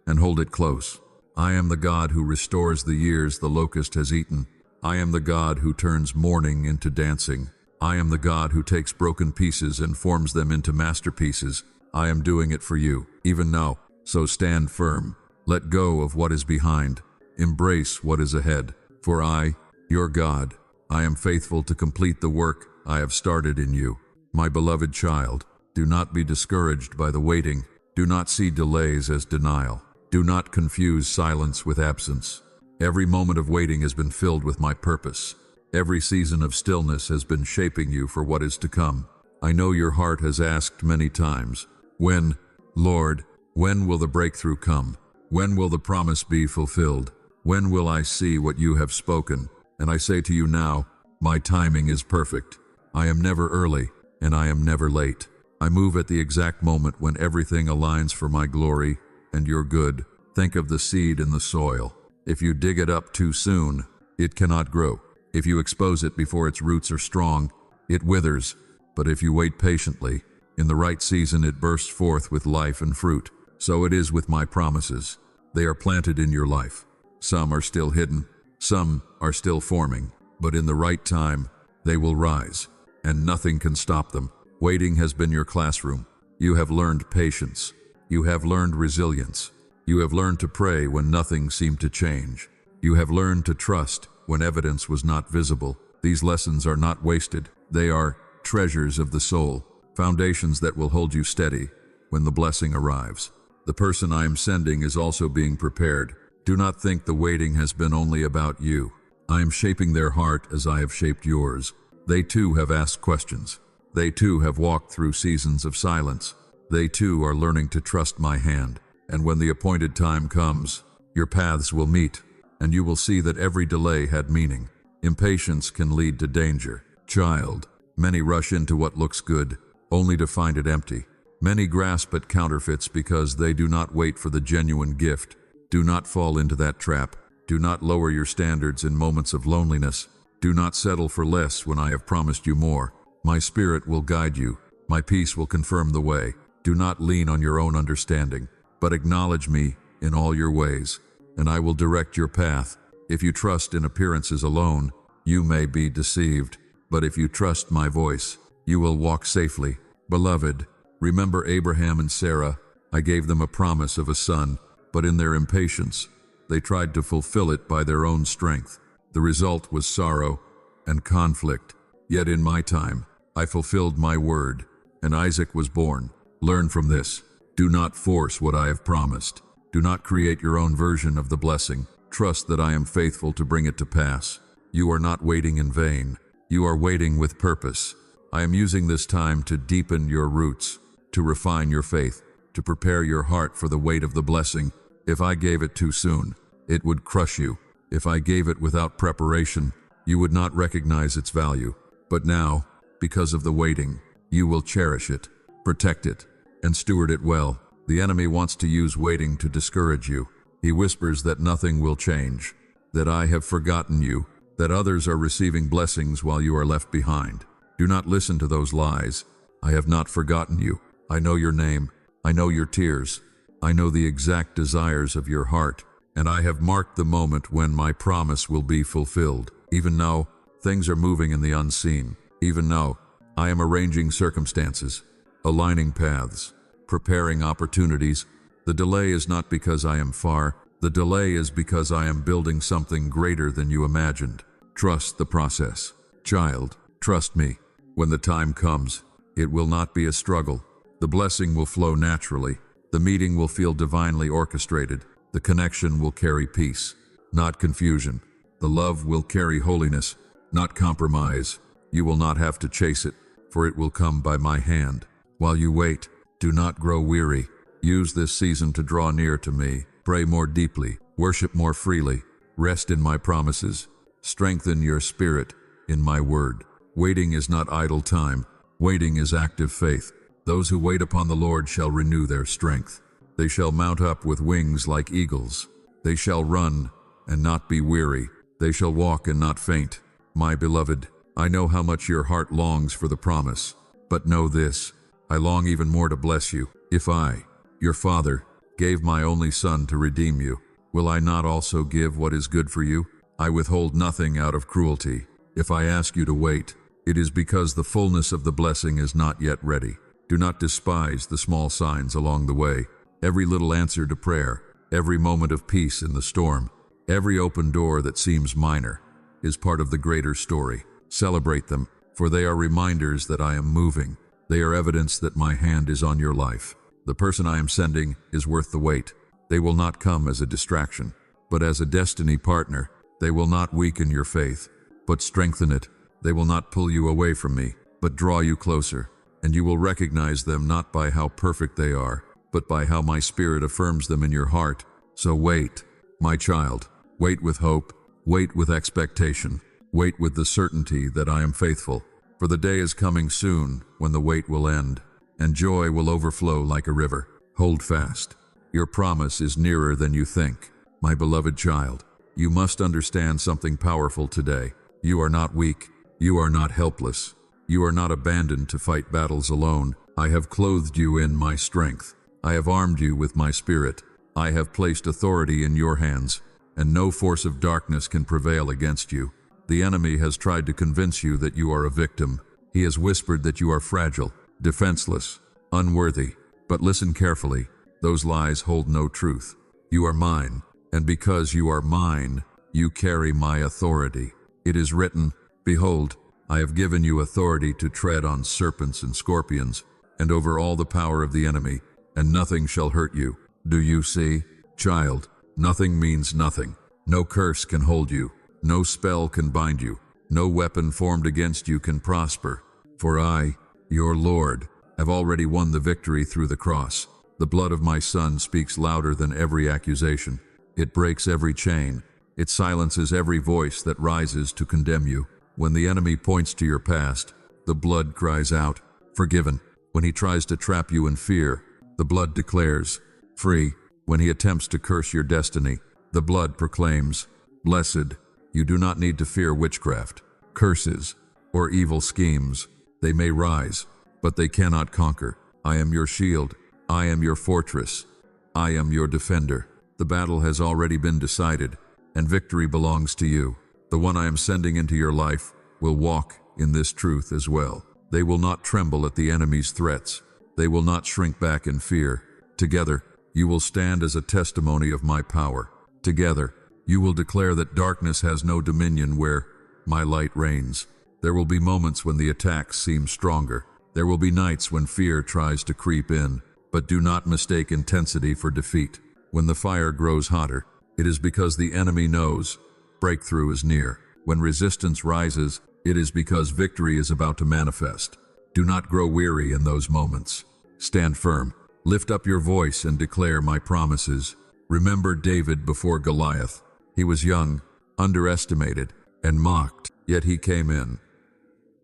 and hold it close. I am the God who restores the years the locust has eaten. I am the God who turns mourning into dancing. I am the God who takes broken pieces and forms them into masterpieces. I am doing it for you, even now. So stand firm. Let go of what is behind. Embrace what is ahead. For I, your God, I am faithful to complete the work I have started in you. My beloved child, do not be discouraged by the waiting. Do not see delays as denial. Do not confuse silence with absence. Every moment of waiting has been filled with my purpose. Every season of stillness has been shaping you for what is to come. I know your heart has asked many times, when, Lord, when will the breakthrough come? When will the promise be fulfilled? When will I see what you have spoken? And I say to you now, my timing is perfect. I am never early, and I am never late. I move at the exact moment when everything aligns for my glory and your good. Think of the seed in the soil. If you dig it up too soon, it cannot grow. If you expose it before its roots are strong, it withers. But if you wait patiently, in the right season it bursts forth with life and fruit. So it is with my promises. They are planted in your life. Some are still hidden, some are still forming, but in the right time, they will rise, and nothing can stop them. Waiting has been your classroom. You have learned patience. You have learned resilience. You have learned to pray when nothing seemed to change. You have learned to trust when evidence was not visible. These lessons are not wasted. They are treasures of the soul, foundations that will hold you steady when the blessing arrives. The person I am sending is also being prepared. Do not think the waiting has been only about you. I am shaping their heart as I have shaped yours. They too have asked questions. They too have walked through seasons of silence. They too are learning to trust my hand. And when the appointed time comes, your paths will meet, and you will see that every delay had meaning. Impatience can lead to danger. Child, many rush into what looks good, only to find it empty. Many grasp at counterfeits because they do not wait for the genuine gift. Do not fall into that trap. Do not lower your standards in moments of loneliness. Do not settle for less when I have promised you more. My spirit will guide you. My peace will confirm the way. Do not lean on your own understanding, but acknowledge me in all your ways, and I will direct your path. If you trust in appearances alone, you may be deceived, but if you trust my voice, you will walk safely. Beloved, remember Abraham and Sarah. I gave them a promise of a son, but in their impatience, they tried to fulfill it by their own strength. The result was sorrow and conflict. Yet in my time, I fulfilled my word, and Isaac was born. Learn from this. Do not force what I have promised. Do not create your own version of the blessing. Trust that I am faithful to bring it to pass. You are not waiting in vain. You are waiting with purpose. I am using this time to deepen your roots, to refine your faith, to prepare your heart for the weight of the blessing. If I gave it too soon, it would crush you. If I gave it without preparation, you would not recognize its value. But now, because of the waiting, you will cherish it, protect it, and steward it well. The enemy wants to use waiting to discourage you. He whispers that nothing will change, that I have forgotten you, that others are receiving blessings while you are left behind. Do not listen to those lies. I have not forgotten you. I know your name. I know your tears. I know the exact desires of your heart, and I have marked the moment when my promise will be fulfilled. Even now, things are moving in the unseen. Even now, I am arranging circumstances, aligning paths, preparing opportunities. The delay is not because I am far. The delay is because I am building something greater than you imagined. Trust the process. Child, trust me. When the time comes, it will not be a struggle. The blessing will flow naturally. The meeting will feel divinely orchestrated. The connection will carry peace, not confusion. The love will carry holiness, not compromise. You will not have to chase it, for it will come by my hand. While you wait, do not grow weary. Use this season to draw near to me. Pray more deeply, worship more freely, rest in my promises. Strengthen your spirit in my word. Waiting is not idle time. Waiting is active faith. Those who wait upon the Lord shall renew their strength. They shall mount up with wings like eagles. They shall run and not be weary. They shall walk and not faint. My beloved, I know how much your heart longs for the promise. But know this, I long even more to bless you. If I, your Father, gave my only Son to redeem you, will I not also give what is good for you? I withhold nothing out of cruelty. If I ask you to wait, it is because the fullness of the blessing is not yet ready. Do not despise the small signs along the way. Every little answer to prayer, every moment of peace in the storm, every open door that seems minor, is part of the greater story. Celebrate them, for they are reminders that I am moving. They are evidence that my hand is on your life. The person I am sending is worth the wait. They will not come as a distraction, but as a destiny partner. They will not weaken your faith, but strengthen it. They will not pull you away from me, but draw you closer. And you will recognize them not by how perfect they are, but by how my Spirit affirms them in your heart. So wait, my child. Wait with hope. Wait with expectation. Wait with the certainty that I am faithful. For the day is coming soon when the wait will end, and joy will overflow like a river. Hold fast. Your promise is nearer than you think. My beloved child, you must understand something powerful today. You are not weak. You are not helpless. You are not abandoned to fight battles alone. I have clothed you in my strength. I have armed you with my Spirit. I have placed authority in your hands, and no force of darkness can prevail against you. The enemy has tried to convince you that you are a victim. He has whispered that you are fragile, defenseless, unworthy. But listen carefully. Those lies hold no truth. You are mine, and because you are mine, you carry my authority. It is written, "Behold, I have given you authority to tread on serpents and scorpions, and over all the power of the enemy, and nothing shall hurt you." Do you see? Child, nothing means nothing. No curse can hold you. No spell can bind you. No weapon formed against you can prosper. For I, your Lord, have already won the victory through the cross. The blood of my Son speaks louder than every accusation. It breaks every chain. It silences every voice that rises to condemn you. When the enemy points to your past, the blood cries out, "Forgiven." When he tries to trap you in fear, the blood declares, "Free." When he attempts to curse your destiny, the blood proclaims, "Blessed." You do not need to fear witchcraft, curses, or evil schemes. They may rise, but they cannot conquer. I am your shield. I am your fortress. I am your defender. The battle has already been decided, and victory belongs to you. The one I am sending into your life will walk in this truth as well. They will not tremble at the enemy's threats. They will not shrink back in fear. Together, you will stand as a testimony of my power. Together, you will declare that darkness has no dominion where my light reigns. There will be moments when the attacks seem stronger. There will be nights when fear tries to creep in. But do not mistake intensity for defeat. When the fire grows hotter, it is because the enemy knows breakthrough is near. When resistance rises, it is because victory is about to manifest. Do not grow weary in those moments. Stand firm. Lift up your voice and declare my promises. Remember David before Goliath. He was young, underestimated, and mocked, yet he came in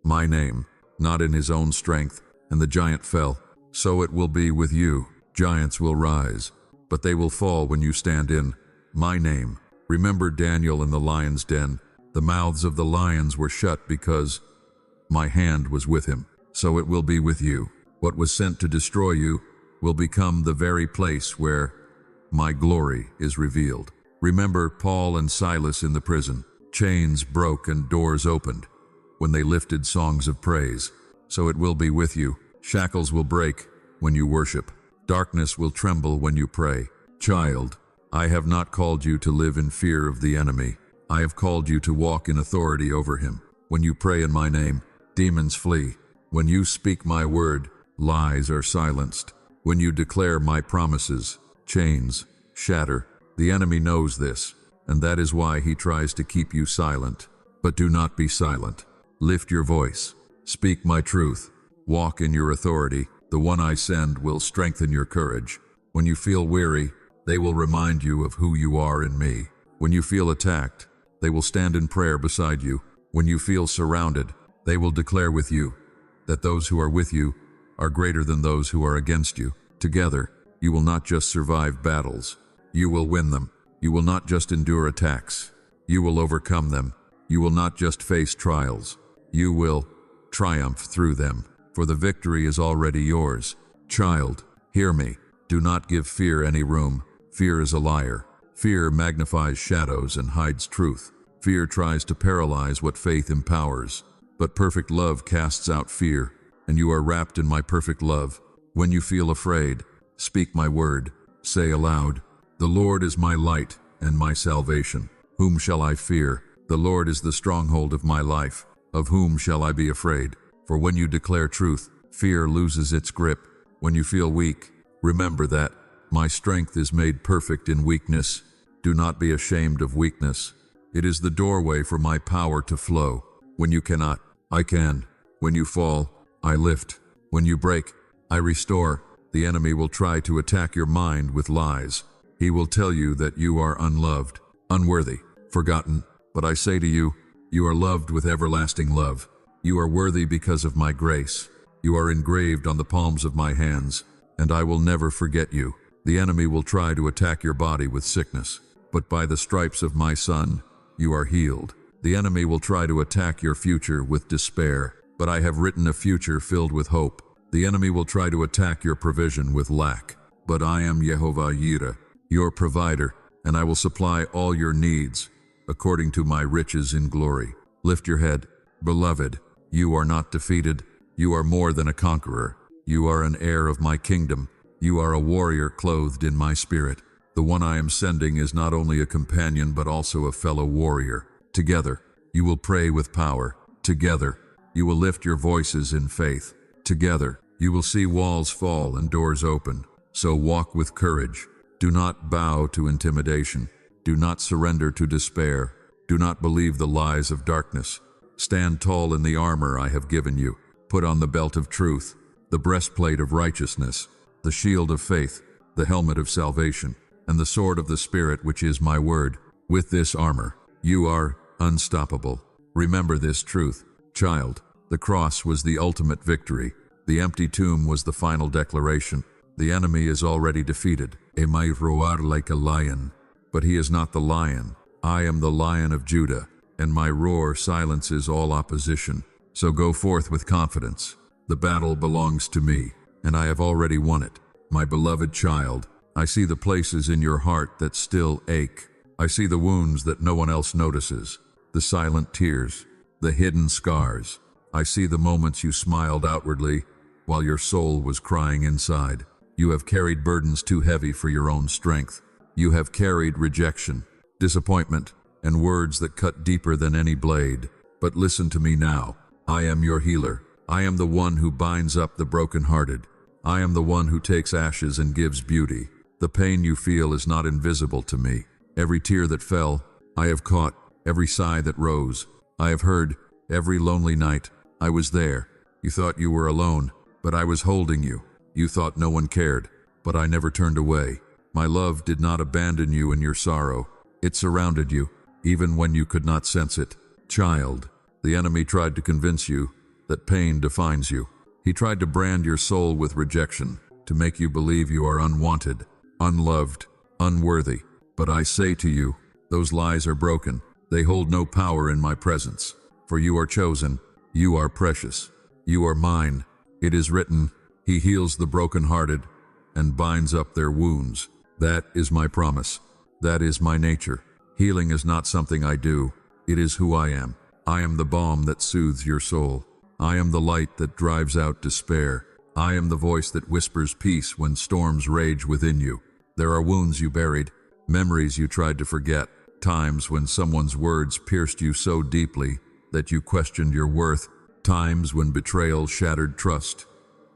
my name, not in his own strength, and the giant fell. So it will be with you. Giants will rise, but they will fall when you stand in my name. Remember Daniel in the lion's den. The mouths of the lions were shut because my hand was with him. So it will be with you. What was sent to destroy you will become the very place where my glory is revealed. Remember Paul and Silas in the prison. Chains broke and doors opened when they lifted songs of praise. So it will be with you. Shackles will break when you worship. Darkness will tremble when you pray. Child, I have not called you to live in fear of the enemy. I have called you to walk in authority over him. When you pray in my name, demons flee. When you speak my word, lies are silenced. When you declare my promises, chains shatter. The enemy knows this, and that is why he tries to keep you silent. But do not be silent. Lift your voice. Speak my truth. Walk in your authority. The one I send will strengthen your courage. When you feel weary, they will remind you of who you are in me. When you feel attacked, they will stand in prayer beside you. When you feel surrounded, they will declare with you that those who are with you are greater than those who are against you. Together, you will not just survive battles, you will win them. You will not just endure attacks, you will overcome them. You will not just face trials, you will triumph through them. For the victory is already yours. Child, hear me. Do not give fear any room. Fear is a liar. Fear magnifies shadows and hides truth. Fear tries to paralyze what faith empowers. But perfect love casts out fear, and you are wrapped in my perfect love. When you feel afraid, speak my word. Say aloud, "The Lord is my light and my salvation. Whom shall I fear? The Lord is the stronghold of my life. Of whom shall I be afraid?" For when you declare truth, fear loses its grip. When you feel weak, Remember that my strength is made perfect in weakness. Do not be ashamed of weakness. It is the doorway for my power to flow. When you cannot, I can. When you fall, I lift. When you break, I restore. The enemy will try to attack your mind with lies. He will tell you that you are unloved, unworthy, forgotten. But I say to you, you are loved with everlasting love. You are worthy because of my grace. You are engraved on the palms of my hands, and I will never forget you. The enemy will try to attack your body with sickness, but by the stripes of my Son, you are healed. The enemy will try to attack your future with despair, but I have written a future filled with hope. The enemy will try to attack your provision with lack, but I am Yehovah Yireh, your provider, and I will supply all your needs according to my riches in glory. Lift your head, beloved. You are not defeated. You are more than a conqueror. You are an heir of my kingdom. You are a warrior clothed in my spirit. The one I am sending is not only a companion but also a fellow warrior. Together, you will pray with power. Together, you will lift your voices in faith. Together, you will see walls fall and doors open. So walk with courage. Do not bow to intimidation. Do not surrender to despair. Do not believe the lies of darkness. Stand tall in the armor I have given you. Put on the belt of truth, the breastplate of righteousness, the shield of faith, the helmet of salvation, and the sword of the Spirit, which is my word. With this armor, you are unstoppable. Remember this truth, child. The cross was the ultimate victory. The empty tomb was the final declaration. The enemy is already defeated. He might roar like a lion, but he is not the lion. I am the Lion of Judah, and my roar silences all opposition. So go forth with confidence. The battle belongs to me, and I have already won it. My beloved child, I see the places in your heart that still ache. I see the wounds that no one else notices, the silent tears, the hidden scars. I see the moments you smiled outwardly while your soul was crying inside. You have carried burdens too heavy for your own strength. You have carried rejection, disappointment, and words that cut deeper than any blade. But listen to me now. I am your healer. I am the one who binds up the brokenhearted. I am the one who takes ashes and gives beauty. The pain you feel is not invisible to me. Every tear that fell, I have caught. Every sigh that rose, I have heard. Every lonely night, I was there. You thought you were alone, but I was holding you. You thought no one cared, but I never turned away. My love did not abandon you in your sorrow. It surrounded you, even when you could not sense it. Child, the enemy tried to convince you that pain defines you. He tried to brand your soul with rejection, to make you believe you are unwanted, unloved, unworthy. But I say to you, those lies are broken. They hold no power in my presence. For you are chosen, you are precious, you are mine. It is written, He heals the brokenhearted and binds up their wounds. That is my promise. That is my nature. Healing is not something I do. It is who I am. I am the balm that soothes your soul. I am the light that drives out despair. I am the voice that whispers peace when storms rage within you. There are wounds you buried, memories you tried to forget, times when someone's words pierced you so deeply that you questioned your worth, times when betrayal shattered trust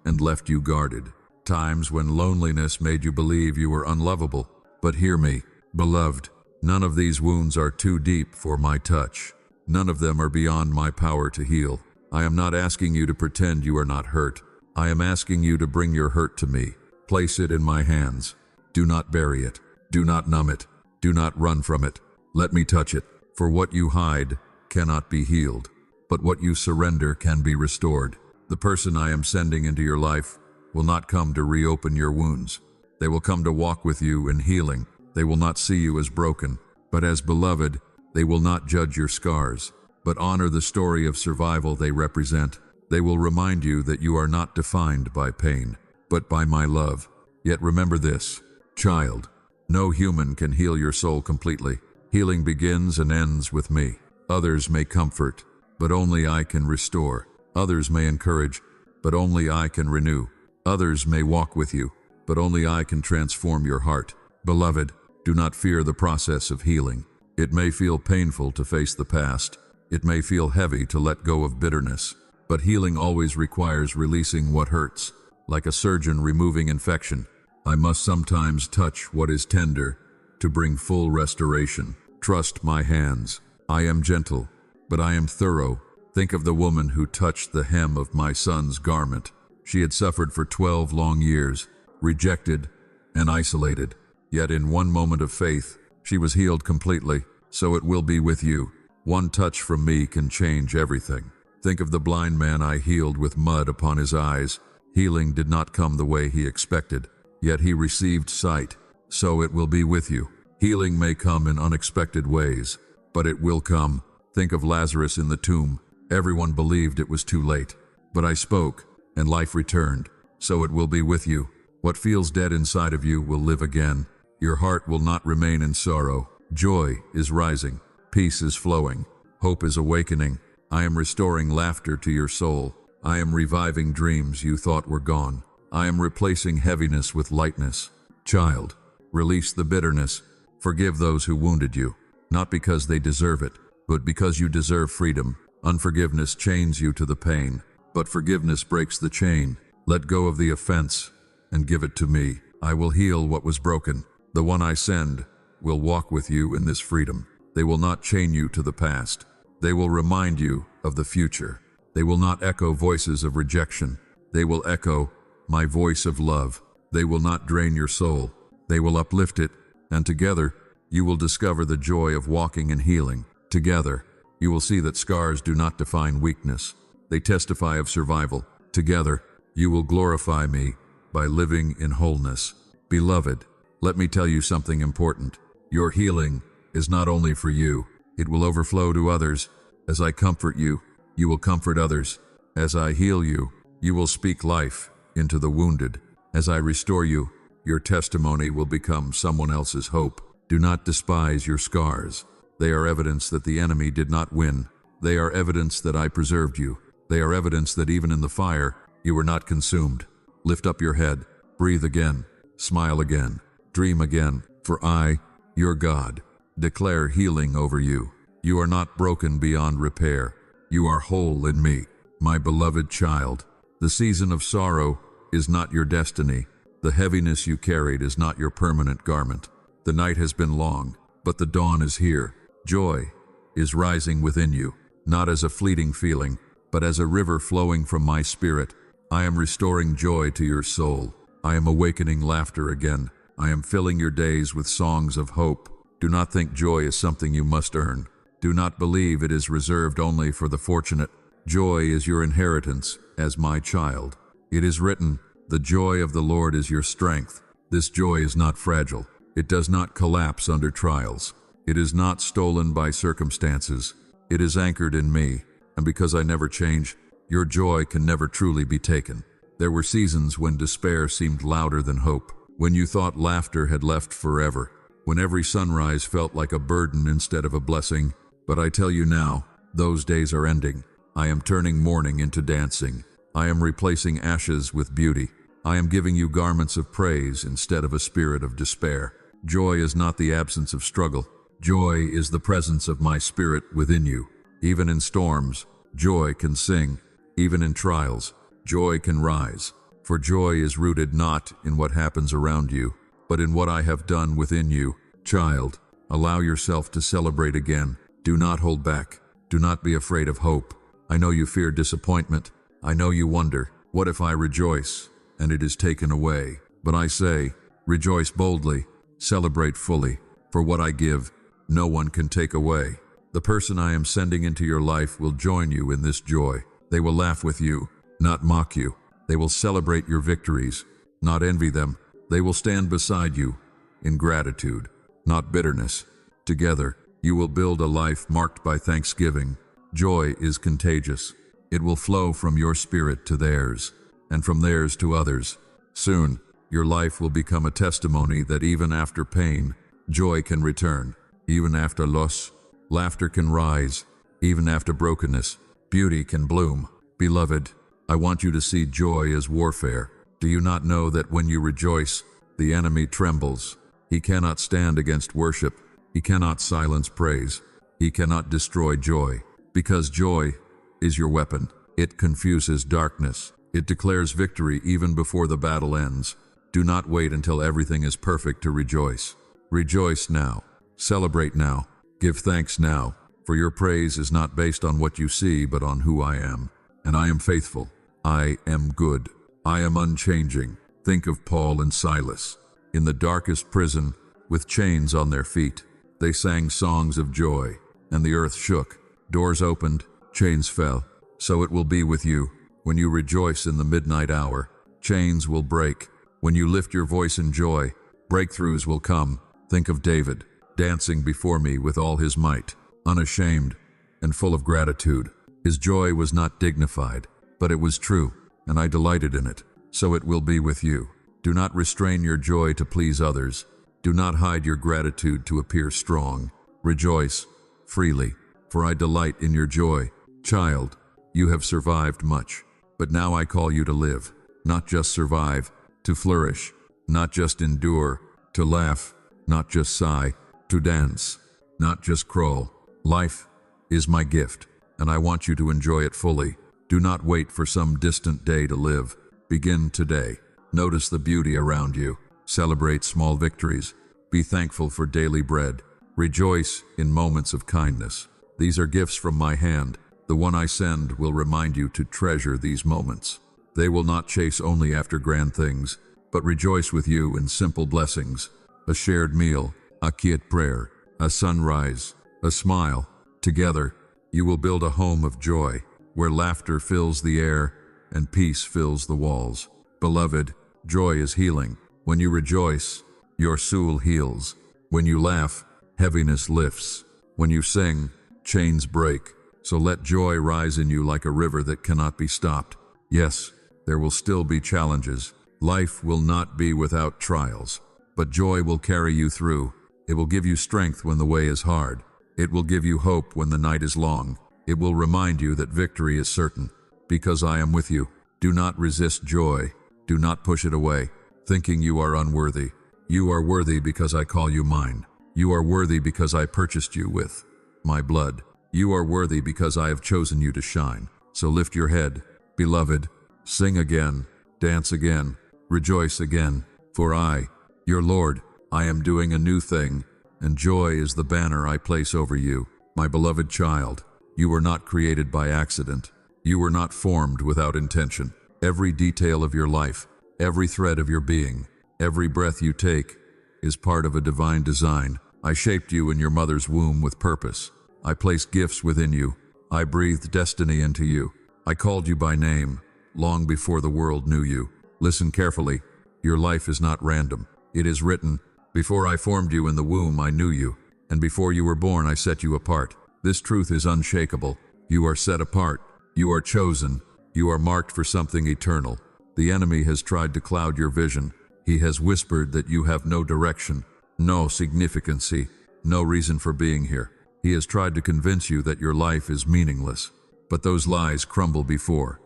and left you guarded, times when loneliness made you believe you were unlovable. But hear me, beloved, none of these wounds are too deep for my touch. None of them are beyond my power to heal. I am not asking you to pretend you are not hurt. I am asking you to bring your hurt to me. Place it in my hands. Do not bury it. Do not numb it. Do not run from it. Let me touch it. For what you hide cannot be healed, but what you surrender can be restored. The person I am sending into your life will not come to reopen your wounds. They will come to walk with you in healing. They will not see you as broken, but as beloved. They will not judge your scars, but honor the story of survival they represent. They will remind you that you are not defined by pain, but by my love. Yet remember this, child, no human can heal your soul completely. Healing begins and ends with me. Others may comfort, but only I can restore. Others may encourage, but only I can renew. Others may walk with you, but only I can transform your heart. Beloved, do not fear the process of healing. It may feel painful to face the past. It may feel heavy to let go of bitterness. But healing always requires releasing what hurts. Like a surgeon removing infection, I must sometimes touch what is tender to bring full restoration. Trust my hands. I am gentle, but I am thorough. Think of the woman who touched the hem of my son's garment. She had suffered for 12 long years, rejected and isolated. Yet in one moment of faith, she was healed completely. So it will be with you. One touch from me can change everything. Think of the blind man I healed with mud upon his eyes. Healing did not come the way he expected, yet he received sight. So it will be with you. Healing may come in unexpected ways, but it will come. Think of Lazarus in the tomb. Everyone believed it was too late, but I spoke, and life returned. So it will be with you. What feels dead inside of you will live again. Your heart will not remain in sorrow. Joy is rising. Peace is flowing. Hope is awakening. I am restoring laughter to your soul. I am reviving dreams you thought were gone. I am replacing heaviness with lightness. Child, release the bitterness. Forgive those who wounded you, not because they deserve it, but because you deserve freedom. Unforgiveness chains you to the pain, but forgiveness breaks the chain. Let go of the offense and give it to me. I will heal what was broken. The one I send will walk with you in this freedom. They will not chain you to the past. They will remind you of the future. They will not echo voices of rejection. They will echo my voice of love. They will not drain your soul. They will uplift it, and together you will discover the joy of walking in healing. Together, you will see that scars do not define weakness. They testify of survival. Together, you will glorify me by living in wholeness. Beloved, let me tell you something important. Your healing is not only for you. It will overflow to others. As I comfort you, you will comfort others. As I heal you, you will speak life into the wounded. As I restore you, your testimony will become someone else's hope. Do not despise your scars. They are evidence that the enemy did not win. They are evidence that I preserved you. They are evidence that even in the fire, you were not consumed. Lift up your head, breathe again, smile again, dream again, for I, your God, declare healing over you. You are not broken beyond repair. You are whole in me, my beloved child. The season of sorrow is not your destiny. The heaviness you carried is not your permanent garment. The night has been long, but the dawn is here. Joy is rising within you, not as a fleeting feeling, but as a river flowing from my spirit. I am restoring joy to your soul. I am awakening laughter again. I am filling your days with songs of hope. Do not think joy is something you must earn. Do not believe it is reserved only for the fortunate. Joy is your inheritance as my child. It is written, "The joy of the Lord is your strength." This joy is not fragile. It does not collapse under trials. It is not stolen by circumstances. It is anchored in me, and because I never change, your joy can never truly be taken. There were seasons when despair seemed louder than hope, when you thought laughter had left forever, when every sunrise felt like a burden instead of a blessing. But I tell you now, those days are ending. I am turning mourning into dancing. I am replacing ashes with beauty. I am giving you garments of praise instead of a spirit of despair. Joy is not the absence of struggle. Joy is the presence of my spirit within you. Even in storms, joy can sing. Even in trials, joy can rise. For joy is rooted not in what happens around you, but in what I have done within you. Child, allow yourself to celebrate again. Do not hold back. Do not be afraid of hope. I know you fear disappointment. I know you wonder, what if I rejoice and it is taken away? But I say, rejoice boldly, celebrate fully, for what I give, no one can take away. The person I am sending into your life will join you in this joy. They will laugh with you, not mock you. They will celebrate your victories, not envy them. They will stand beside you in gratitude, not bitterness. Together, you will build a life marked by thanksgiving. Joy is contagious. It will flow from your spirit to theirs, and from theirs to others. Soon, your life will become a testimony that even after pain, joy can return. Even after loss, laughter can rise. Even after brokenness, beauty can bloom. Beloved, I want you to see joy as warfare. Do you not know that when you rejoice, the enemy trembles? He cannot stand against worship. He cannot silence praise. He cannot destroy joy. Because joy is your weapon. It confuses darkness. It declares victory even before the battle ends. Do not wait until everything is perfect to rejoice. Rejoice now. Celebrate now. Give thanks now. For your praise is not based on what you see, but on who I am. And I am faithful. I am good. I am unchanging. Think of Paul and Silas. In the darkest prison, with chains on their feet, they sang songs of joy, and the earth shook. Doors opened, chains fell. So it will be with you. When you rejoice in the midnight hour, chains will break. When you lift your voice in joy, breakthroughs will come. Think of David, dancing before me with all his might, unashamed and full of gratitude. His joy was not dignified, but it was true, and I delighted in it. So it will be with you. Do not restrain your joy to please others. Do not hide your gratitude to appear strong. Rejoice freely, for I delight in your joy. Child, you have survived much, but now I call you to live, not just survive, to flourish, not just endure, to laugh, not just sigh, to dance, not just crawl. Life is my gift, and I want you to enjoy it fully. Do not wait for some distant day to live. Begin today. Notice the beauty around you. Celebrate small victories. Be thankful for daily bread. Rejoice in moments of kindness. These are gifts from my hand. The one I send will remind you to treasure these moments. They will not chase only after grand things, but rejoice with you in simple blessings. A shared meal, a quiet prayer, a sunrise, a smile. Together, you will build a home of joy, where laughter fills the air and peace fills the walls. Beloved, joy is healing. When you rejoice, your soul heals. When you laugh, heaviness lifts. When you sing, chains break. So let joy rise in you like a river that cannot be stopped. Yes, there will still be challenges. Life will not be without trials, but joy will carry you through. It will give you strength when the way is hard. It will give you hope when the night is long. It will remind you that victory is certain. Because I am with you. Do not resist joy. Do not push it away, thinking you are unworthy. You are worthy because I call you mine. You are worthy because I purchased you with my blood. You are worthy because I have chosen you to shine. So lift your head, beloved. Sing again, dance again, rejoice again. For I, your Lord, I am doing a new thing, and joy is the banner I place over you. My beloved child, you were not created by accident. You were not formed without intention. Every detail of your life, every thread of your being, every breath you take is part of a divine design. I shaped you in your mother's womb with purpose. I placed gifts within you. I breathed destiny into you. I called you by name long before the world knew you. Listen carefully. Your life is not random. It is written. Before I formed you in the womb, I knew you, and before you were born, I set you apart. This truth is unshakable. You are set apart. You are chosen. You are marked for something eternal. The enemy has tried to cloud your vision. He has whispered that you have no direction, no significancy, no reason for being here. He has tried to convince you that your life is meaningless. But those lies crumble before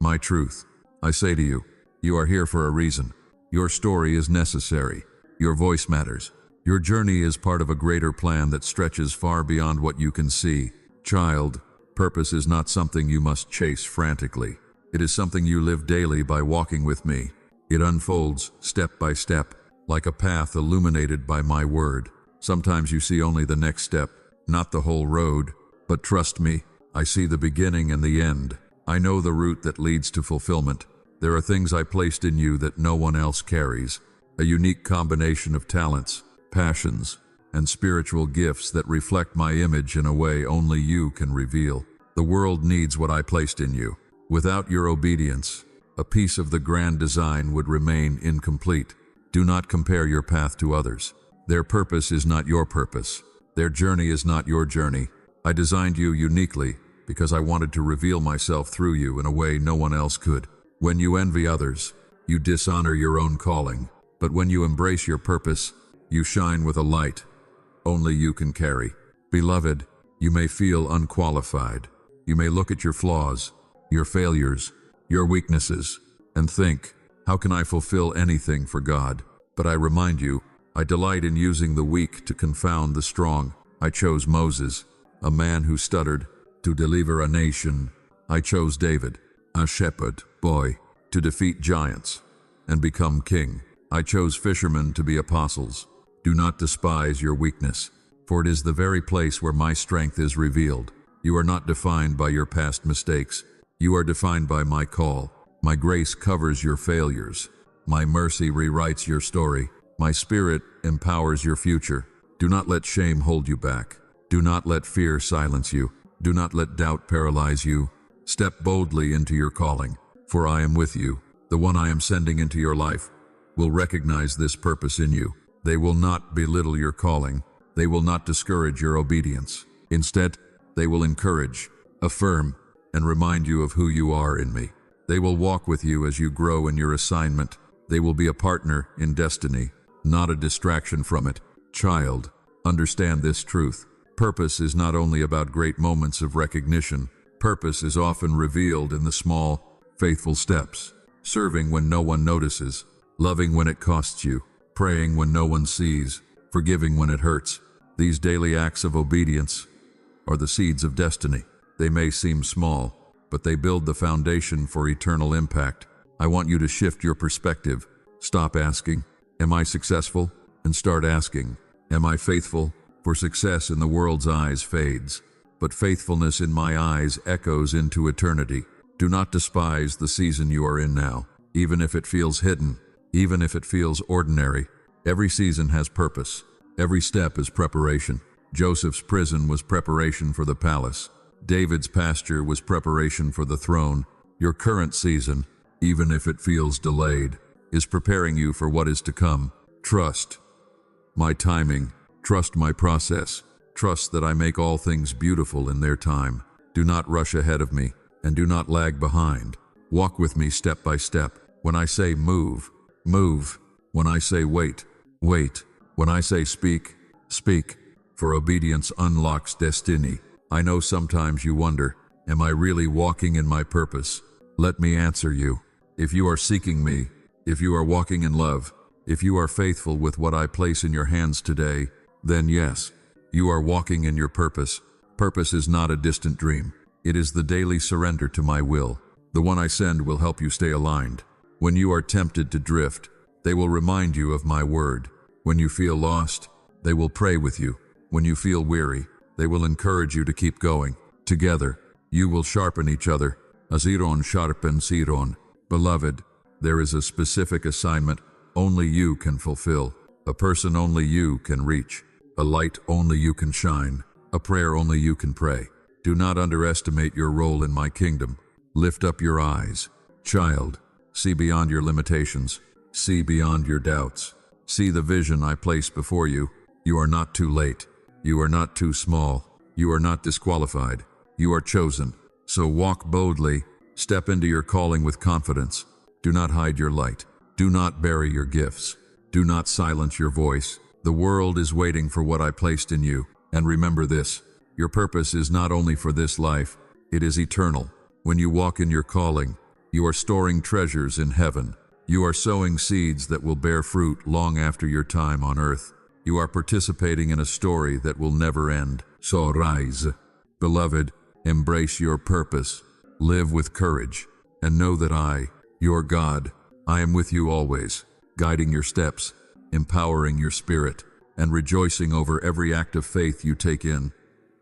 my truth. I say to you, you are here for a reason. Your story is necessary. Your voice matters. Your journey is part of a greater plan that stretches far beyond what you can see. Child, purpose is not something you must chase frantically. It is something you live daily by walking with me. It unfolds step by step, like a path illuminated by my word. Sometimes you see only the next step, not the whole road. But trust me, I see the beginning and the end. I know the route that leads to fulfillment. There are things I placed in you that no one else carries. A unique combination of talents, passions, and spiritual gifts that reflect my image in a way only you can reveal. The world needs what I placed in you. Without your obedience, a piece of the grand design would remain incomplete. Do not compare your path to others. Their purpose is not your purpose. Their journey is not your journey. I designed you uniquely because I wanted to reveal myself through you in a way no one else could. When you envy others, you dishonor your own calling. But when you embrace your purpose, you shine with a light only you can carry. Beloved, you may feel unqualified. You may look at your flaws, your failures, your weaknesses, and think, how can I fulfill anything for God? But I remind you, I delight in using the weak to confound the strong. I chose Moses, a man who stuttered, to deliver a nation. I chose David, a shepherd boy, to defeat giants and become king. I chose fishermen to be apostles. Do not despise your weakness, for it is the very place where my strength is revealed. You are not defined by your past mistakes. You are defined by my call. My grace covers your failures. My mercy rewrites your story. My spirit empowers your future. Do not let shame hold you back. Do not let fear silence you. Do not let doubt paralyze you. Step boldly into your calling, for I am with you. The one I am sending into your life will recognize this purpose in you. They will not belittle your calling. They will not discourage your obedience. Instead, they will encourage, affirm, and remind you of who you are in me. They will walk with you as you grow in your assignment. They will be a partner in destiny, not a distraction from it. Child, understand this truth. Purpose is not only about great moments of recognition. Purpose is often revealed in the small, faithful steps. Serving when no one notices, loving when it costs you, praying when no one sees, forgiving when it hurts. These daily acts of obedience are the seeds of destiny. They may seem small, but they build the foundation for eternal impact. I want you to shift your perspective. Stop asking, "Am I successful?" and start asking, "Am I faithful?" For success in the world's eyes fades, but faithfulness in my eyes echoes into eternity. Do not despise the season you are in now, even if it feels hidden, even if it feels ordinary. Every season has purpose. Every step is preparation. Joseph's prison was preparation for the palace. David's pasture was preparation for the throne. Your current season, even if it feels delayed, is preparing you for what is to come. Trust my timing. Trust my process. Trust that I make all things beautiful in their time. Do not rush ahead of me, and do not lag behind. Walk with me step by step. When I say move, move. When I say wait, wait. When I say speak, speak. For obedience unlocks destiny. I know sometimes you wonder, am I really walking in my purpose? Let me answer you. If you are seeking me, if you are walking in love, if you are faithful with what I place in your hands today, then yes, you are walking in your purpose. Purpose is not a distant dream. It is the daily surrender to my will. The one I send will help you stay aligned. When you are tempted to drift, they will remind you of my word. When you feel lost, they will pray with you. When you feel weary, they will encourage you to keep going. Together, you will sharpen each other. As Iron sharpens Iron. Beloved, there is a specific assignment only you can fulfill, a person only you can reach, a light only you can shine, a prayer only you can pray. Do not underestimate your role in my kingdom. Lift up your eyes. Child, see beyond your limitations. See beyond your doubts. See the vision I place before you. You are not too late. You are not too small. You are not disqualified. You are chosen. So walk boldly. Step into your calling with confidence. Do not hide your light. Do not bury your gifts. Do not silence your voice. The world is waiting for what I placed in you. And remember this, your purpose is not only for this life, it is eternal. When you walk in your calling, you are storing treasures in heaven. You are sowing seeds that will bear fruit long after your time on earth. You are participating in a story that will never end. So rise. Beloved, embrace your purpose. Live with courage. And know that I, your God, I am with you always, guiding your steps, empowering your spirit, and rejoicing over every act of faith you take in.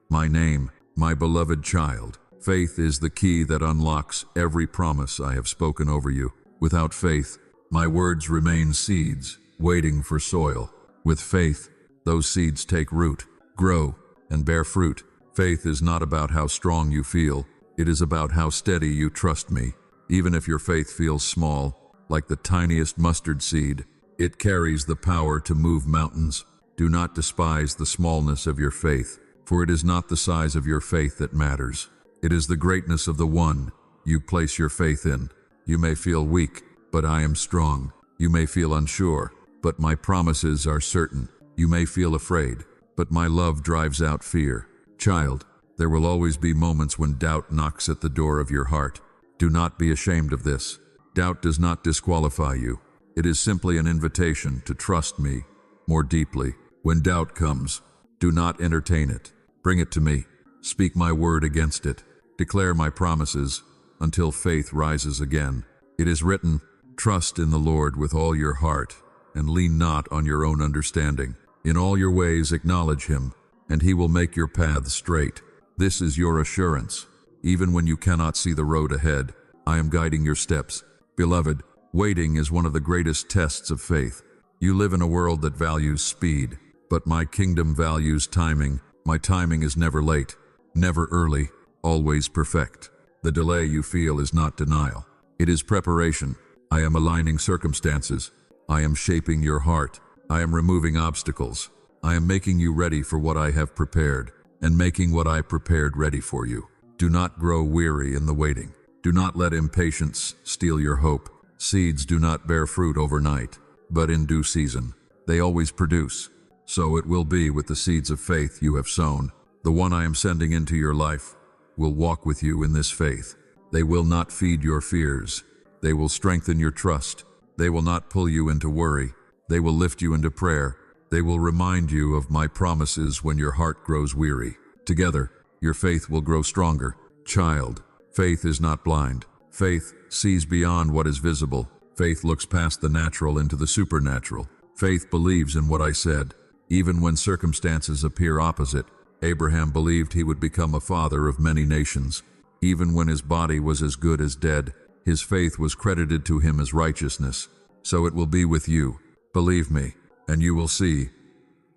My name, my beloved child. Faith is the key that unlocks every promise I have spoken over you. Without faith, my words remain seeds, waiting for soil. With faith, those seeds take root, grow, and bear fruit. Faith is not about how strong you feel. It is about how steady you trust me. Even if your faith feels small, like the tiniest mustard seed, it carries the power to move mountains. Do not despise the smallness of your faith, for it is not the size of your faith that matters. It is the greatness of the one you place your faith in. You may feel weak, but I am strong. You may feel unsure, but my promises are certain. You may feel afraid, but my love drives out fear. Child, there will always be moments when doubt knocks at the door of your heart. Do not be ashamed of this. Doubt does not disqualify you. It is simply an invitation to trust me more deeply. When doubt comes, do not entertain it. Bring it to me. Speak my word against it. Declare my promises until faith rises again. It is written, trust in the Lord with all your heart and lean not on your own understanding. In all your ways acknowledge him, and he will make your paths straight. This is your assurance. Even when you cannot see the road ahead, I am guiding your steps. Beloved, waiting is one of the greatest tests of faith. You live in a world that values speed, but my kingdom values timing. My timing is never late, never early, always perfect. The delay you feel is not denial. It is preparation. I am aligning circumstances. I am shaping your heart. I am removing obstacles. I am making you ready for what I have prepared, and making what I prepared ready for you. Do not grow weary in the waiting. Do not let impatience steal your hope. Seeds do not bear fruit overnight, but in due season. They always produce. So it will be with the seeds of faith you have sown. The one I am sending into your life will walk with you in this faith. They will not feed your fears. They will strengthen your trust. They will not pull you into worry. They will lift you into prayer. They will remind you of my promises when your heart grows weary. Together, your faith will grow stronger. Child, faith is not blind. Faith sees beyond what is visible. Faith looks past the natural into the supernatural. Faith believes in what I said. Even when circumstances appear opposite, Abraham believed he would become a father of many nations. Even when his body was as good as dead, his faith was credited to him as righteousness. So it will be with you. Believe me, and you will see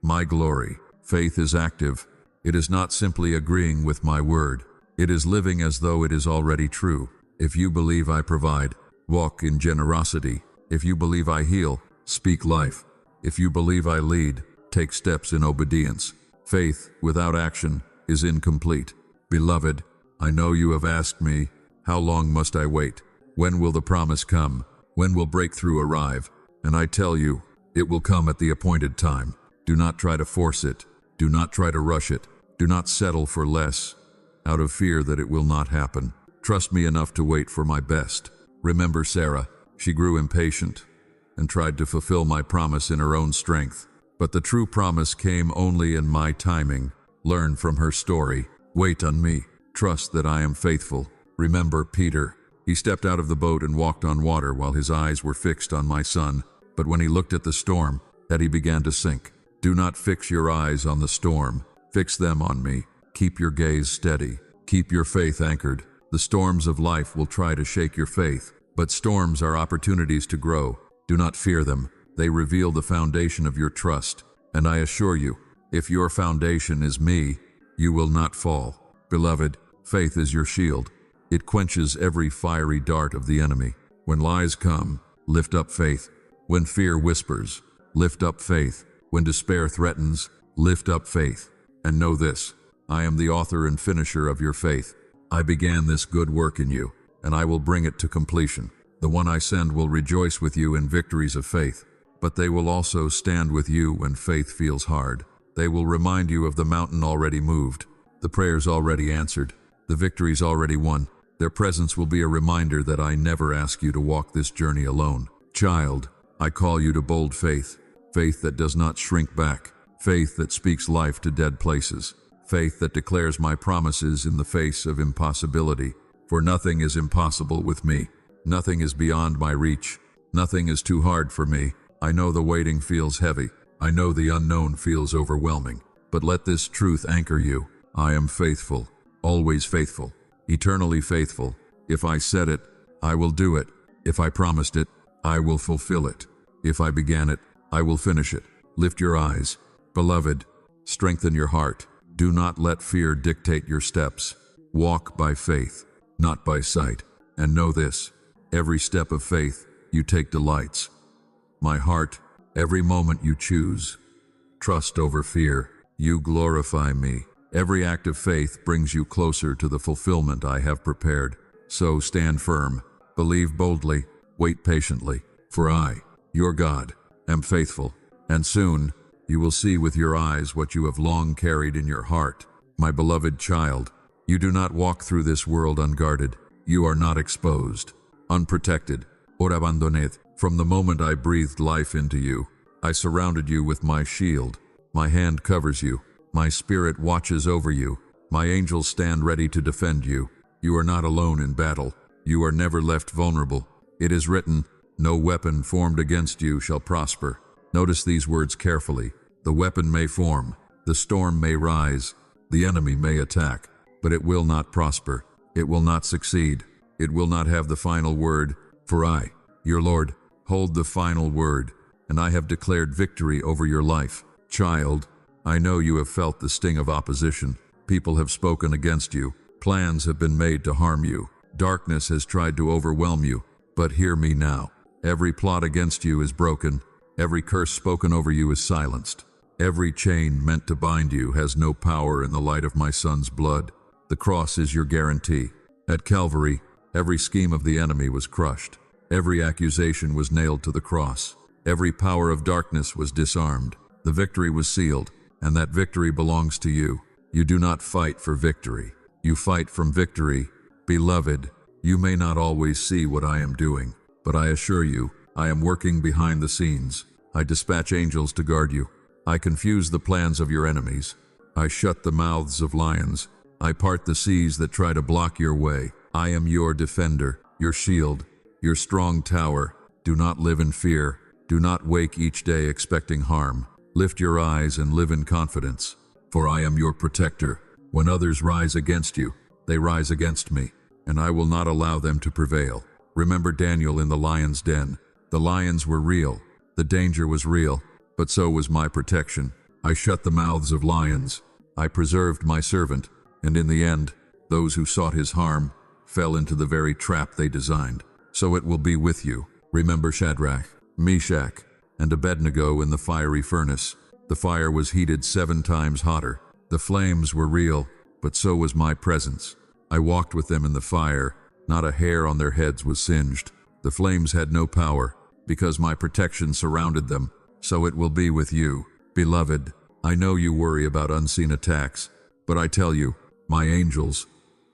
my glory. Faith is active. It is not simply agreeing with my word. It is living as though it is already true. If you believe I provide, walk in generosity. If you believe I heal, speak life. If you believe I lead, take steps in obedience. Faith without action is incomplete. Beloved, I know you have asked me, how long must I wait? When will the promise come? When will breakthrough arrive? And I tell you, it will come at the appointed time. Do not try to force it. Do not try to rush it. Do not settle for less, out of fear that it will not happen. Trust me enough to wait for my best. Remember Sarah, she grew impatient and tried to fulfill my promise in her own strength. But the true promise came only in my timing. Learn from her story. Wait on me. Trust that I am faithful. Remember Peter. He stepped out of the boat and walked on water while his eyes were fixed on my son. But when he looked at the storm, that he began to sink. Do not fix your eyes on the storm. Fix them on me. Keep your gaze steady. Keep your faith anchored. The storms of life will try to shake your faith, but storms are opportunities to grow. Do not fear them. They reveal the foundation of your trust. And I assure you, if your foundation is me, you will not fall. Beloved, faith is your shield. It quenches every fiery dart of the enemy. When lies come, lift up faith. When fear whispers, lift up faith. When despair threatens, lift up faith. And know this, I am the author and finisher of your faith. I began this good work in you, and I will bring it to completion. The one I send will rejoice with you in victories of faith, but they will also stand with you when faith feels hard. They will remind you of the mountain already moved, the prayers already answered, the victories already won. Their presence will be a reminder that I never ask you to walk this journey alone. Child, I call you to bold faith, faith that does not shrink back, faith that speaks life to dead places, faith that declares my promises in the face of impossibility. For nothing is impossible with me. Nothing is beyond my reach. Nothing is too hard for me. I know the waiting feels heavy. I know the unknown feels overwhelming. But let this truth anchor you. I am faithful, always faithful, eternally faithful. If I said it, I will do it. If I promised it, I will fulfill it. If I began it, I will finish it. Lift your eyes. Beloved, strengthen your heart. Do not let fear dictate your steps. Walk by faith, not by sight. And know this, every step of faith you take delights. My heart, every moment you choose. Trust over fear. You glorify me. Every act of faith brings you closer to the fulfillment I have prepared. So stand firm, believe boldly, wait patiently. For I, your God, am faithful. And soon, you will see with your eyes what you have long carried in your heart. My beloved child, you do not walk through this world unguarded. You are not exposed, unprotected, or abandoned. From the moment I breathed life into you, I surrounded you with my shield. My hand covers you. My spirit watches over you. My angels stand ready to defend you. You are not alone in battle. You are never left vulnerable. It is written, no weapon formed against you shall prosper. Notice these words carefully. The weapon may form, the storm may rise, the enemy may attack, but it will not prosper. It will not succeed. It will not have the final word, for I, your Lord, hold the final word, and I have declared victory over your life. Child, I know you have felt the sting of opposition. People have spoken against you. Plans have been made to harm you. Darkness has tried to overwhelm you. But hear me now. Every plot against you is broken. Every curse spoken over you is silenced. Every chain meant to bind you has no power in the light of my Son's blood. The cross is your guarantee. At Calvary, every scheme of the enemy was crushed. Every accusation was nailed to the cross. Every power of darkness was disarmed. The victory was sealed, and that victory belongs to you. You do not fight for victory. You fight from victory. Beloved, you may not always see what I am doing, but I assure you, I am working behind the scenes. I dispatch angels to guard you. I confuse the plans of your enemies. I shut the mouths of lions. I part the seas that try to block your way. I am your defender, your shield, your strong tower. Do not live in fear. Do not wake each day expecting harm. Lift your eyes and live in confidence, for I am your protector. When others rise against you, they rise against me, and I will not allow them to prevail. Remember Daniel in the lion's den. The lions were real. The danger was real, but so was my protection. I shut the mouths of lions. I preserved my servant, and in the end, those who sought his harm fell into the very trap they designed. So it will be with you. Remember Shadrach, Meshach, and Abednego in the fiery furnace. The fire was heated 7 times hotter. The flames were real, but so was my presence. I walked with them in the fire. Not a hair on their heads was singed. The flames had no power, because my protection surrounded them. So it will be with you. Beloved, I know you worry about unseen attacks, but I tell you, my angels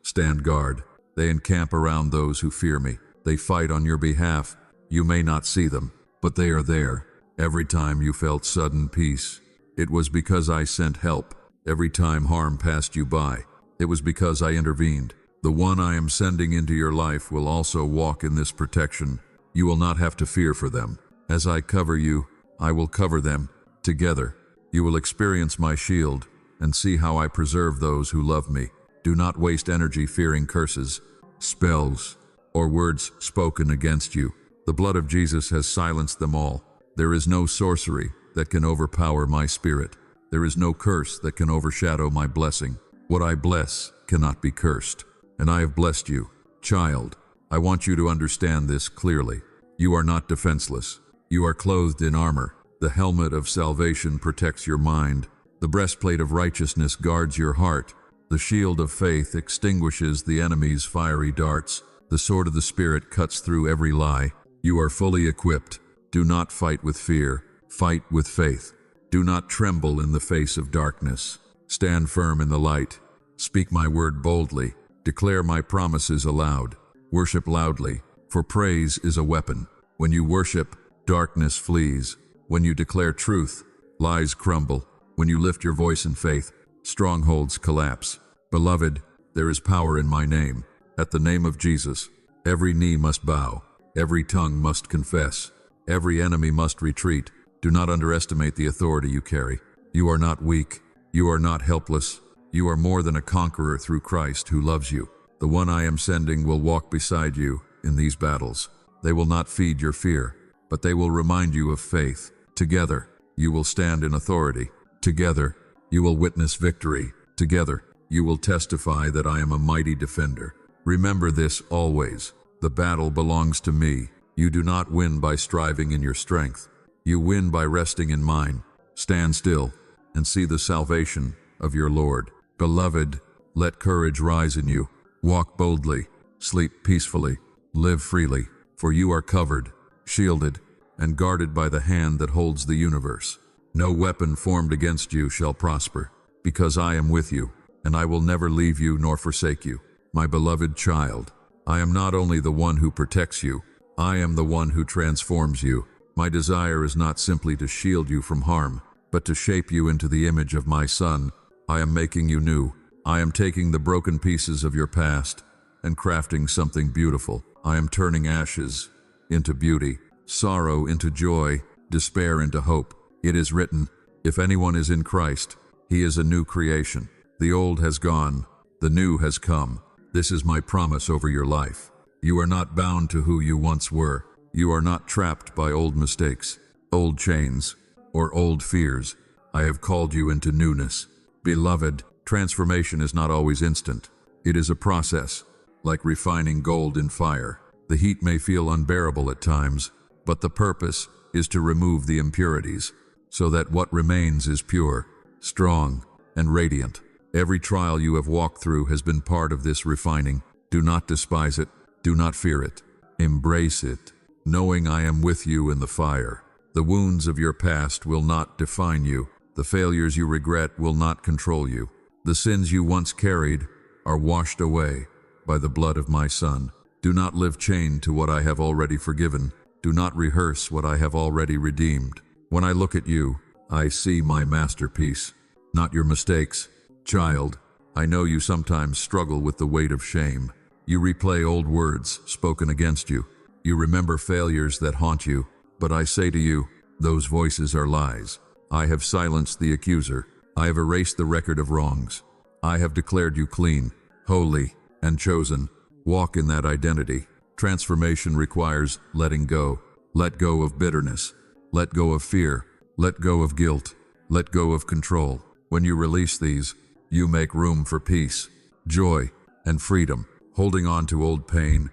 stand guard. They encamp around those who fear me. They fight on your behalf. You may not see them, but they are there. Every time you felt sudden peace, it was because I sent help. Every time harm passed you by, it was because I intervened. The one I am sending into your life will also walk in this protection. You will not have to fear for them. As I cover you, I will cover them. Together, you will experience my shield and see how I preserve those who love me. Do not waste energy fearing curses, spells, or words spoken against you. The blood of Jesus has silenced them all. There is no sorcery that can overpower my spirit. There is no curse that can overshadow my blessing. What I bless cannot be cursed. And I have blessed you. Child, I want you to understand this clearly. You are not defenseless. You are clothed in armor. The helmet of salvation protects your mind. The breastplate of righteousness guards your heart. The shield of faith extinguishes the enemy's fiery darts. The sword of the Spirit cuts through every lie. You are fully equipped. Do not fight with fear. Fight with faith. Do not tremble in the face of darkness. Stand firm in the light. Speak my word boldly. Declare my promises aloud. Worship loudly, for praise is a weapon. When you worship, darkness flees. When you declare truth, lies crumble. When you lift your voice in faith, strongholds collapse. Beloved, there is power in my name. At the name of Jesus, every knee must bow. Every tongue must confess. Every enemy must retreat. Do not underestimate the authority you carry. You are not weak. You are not helpless. You are more than a conqueror through Christ who loves you. The one I am sending will walk beside you in these battles. They will not feed your fear, but they will remind you of faith. Together, you will stand in authority. Together, you will witness victory. Together, you will testify that I am a mighty defender. Remember this always. The battle belongs to me. You do not win by striving in your strength. You win by resting in mine. Stand still and see the salvation of your Lord. Beloved, let courage rise in you. Walk boldly, sleep peacefully, live freely, for you are covered, shielded, and guarded by the hand that holds the universe. No weapon formed against you shall prosper, because I am with you, and I will never leave you nor forsake you. My beloved child, I am not only the one who protects you, I am the one who transforms you. My desire is not simply to shield you from harm, but to shape you into the image of my Son. I am making you new. I am taking the broken pieces of your past and crafting something beautiful. I am turning ashes into beauty, sorrow into joy, despair into hope. It is written, "If anyone is in Christ, he is a new creation. The old has gone, the new has come." This is my promise over your life. You are not bound to who you once were. You are not trapped by old mistakes, old chains, or old fears. I have called you into newness. Beloved, transformation is not always instant. It is a process, like refining gold in fire. The heat may feel unbearable at times, but the purpose is to remove the impurities, so that what remains is pure, strong, and radiant. Every trial you have walked through has been part of this refining. Do not despise it. Do not fear it. Embrace it, knowing I am with you in the fire. The wounds of your past will not define you. The failures you regret will not control you. The sins you once carried are washed away by the blood of my Son. Do not live chained to what I have already forgiven. Do not rehearse what I have already redeemed. When I look at you, I see my masterpiece, not your mistakes. Child, I know you sometimes struggle with the weight of shame. You replay old words spoken against you. You remember failures that haunt you. But I say to you, those voices are lies. I have silenced the accuser. I have erased the record of wrongs. I have declared you clean, holy, and chosen. Walk in that identity. Transformation requires letting go. Let go of bitterness. Let go of fear. Let go of guilt. Let go of control. When you release these, you make room for peace, joy, and freedom. Holding on to old pain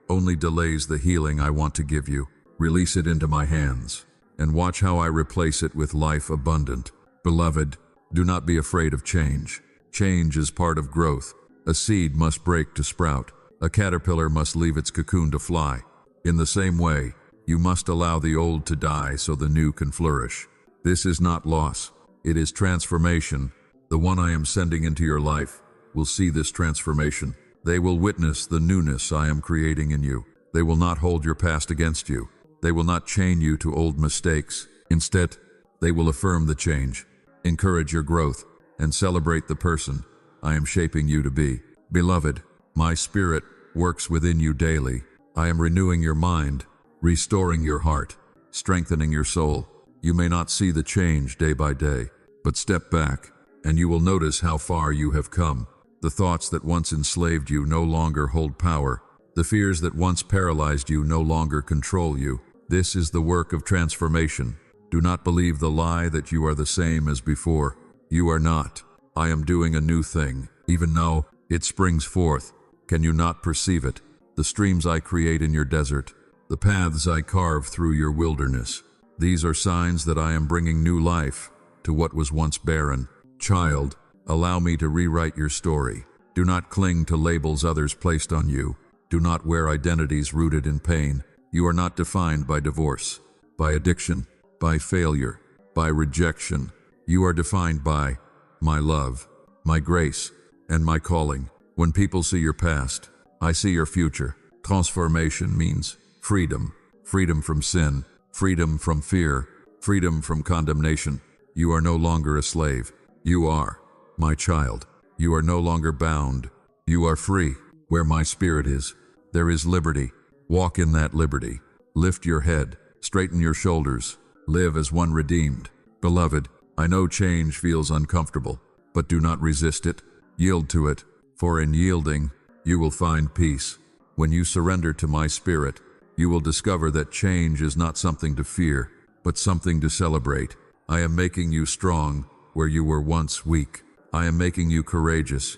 only delays the healing I want to give you. Release it into my hands, and watch how I replace it with life abundant. Beloved, do not be afraid of change. Change is part of growth. A seed must break to sprout. A caterpillar must leave its cocoon to fly. In the same way, you must allow the old to die so the new can flourish. This is not loss. It is transformation. The one I am sending into your life will see this transformation. They will witness the newness I am creating in you. They will not hold your past against you. They will not chain you to old mistakes. Instead, they will affirm the change, encourage your growth, and celebrate the person I am shaping you to be. Beloved, my Spirit works within you daily. I am renewing your mind, restoring your heart, strengthening your soul. You may not see the change day by day, but step back, and you will notice how far you have come. The thoughts that once enslaved you no longer hold power. The fears that once paralyzed you no longer control you. This is the work of transformation. Do not believe the lie that you are the same as before. You are not. I am doing a new thing. Even though it springs forth, can you not perceive it? The streams I create in your desert, the paths I carve through your wilderness. These are signs that I am bringing new life to what was once barren. Child, allow me to rewrite your story. Do not cling to labels others placed on you. Do not wear identities rooted in pain. You are not defined by divorce, by addiction, by failure, by rejection. You are defined by my love, my grace, and my calling. When people see your past, I see your future. Transformation means freedom. Freedom from sin, freedom from fear, freedom from condemnation. You are no longer a slave. You are my child. You are no longer bound. You are free. Where my Spirit is, there is liberty. Walk in that liberty. Lift your head. Straighten your shoulders. Live as one redeemed. Beloved, I know change feels uncomfortable, but do not resist it. Yield to it, for in yielding, you will find peace. When you surrender to my Spirit, you will discover that change is not something to fear, but something to celebrate. I am making you strong where you were once weak. I am making you courageous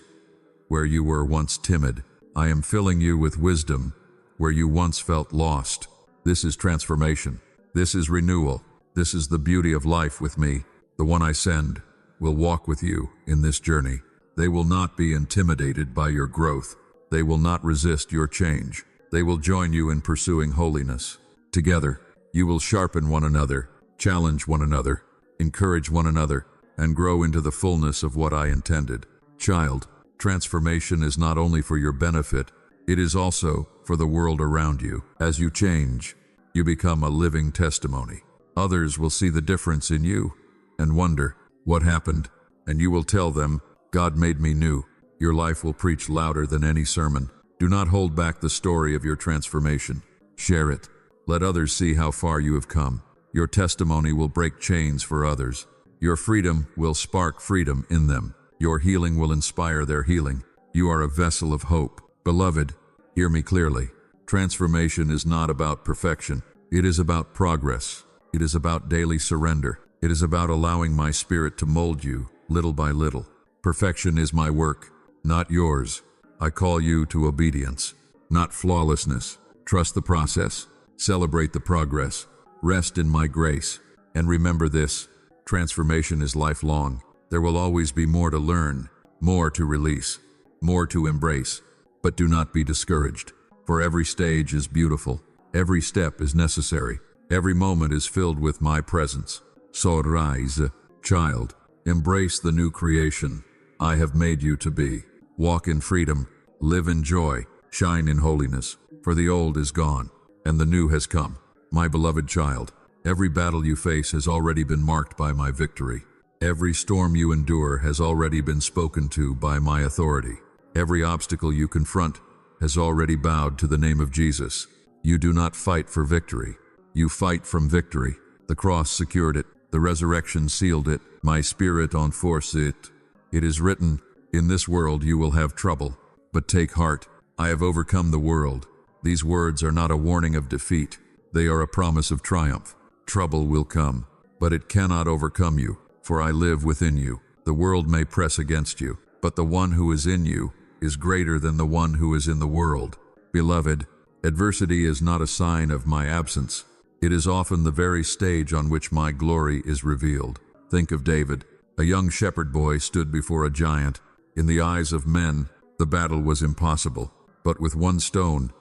where you were once timid. I am filling you with wisdom where you once felt lost. This is transformation. This is renewal. This is the beauty of life with me. The one I send will walk with you in this journey. They will not be intimidated by your growth. They will not resist your change. They will join you in pursuing holiness. Together, you will sharpen one another, challenge one another, encourage one another, and grow into the fullness of what I intended. Child, transformation is not only for your benefit, it is also for the world around you. As you change, you become a living testimony. Others will see the difference in you and wonder, what happened? And you will tell them, God made me new. Your life will preach louder than any sermon. Do not hold back the story of your transformation. Share it. Let others see how far you have come. Your testimony will break chains for others. Your freedom will spark freedom in them. Your healing will inspire their healing. You are a vessel of hope. Beloved, hear me clearly. Transformation is not about perfection. It is about progress. It is about daily surrender. It is about allowing my Spirit to mold you little by little. Perfection is my work, not yours. I call you to obedience, not flawlessness. Trust the process. Celebrate the progress. Rest in my grace. And remember this, transformation is lifelong. There will always be more to learn, more to release, more to embrace. But do not be discouraged, for every stage is beautiful. Every step is necessary. Every moment is filled with my presence. So rise, child. Embrace the new creation I have made you to be. Walk in freedom, live in joy, shine in holiness, for the old is gone, and the new has come. My beloved child, every battle you face has already been marked by my victory. Every storm you endure has already been spoken to by my authority. Every obstacle you confront has already bowed to the name of Jesus. You do not fight for victory. You fight from victory. The cross secured it. The resurrection sealed it. My Spirit enforced it. It is written, in this world you will have trouble, but take heart. I have overcome the world. These words are not a warning of defeat. They are a promise of triumph. Trouble will come, but it cannot overcome you, for I live within you. The world may press against you, but the one who is in you is greater than the one who is in the world. Beloved, adversity is not a sign of my absence. It is often the very stage on which my glory is revealed. Think of David. A young shepherd boy stood before a giant. In the eyes of men, the battle was impossible, but with one stone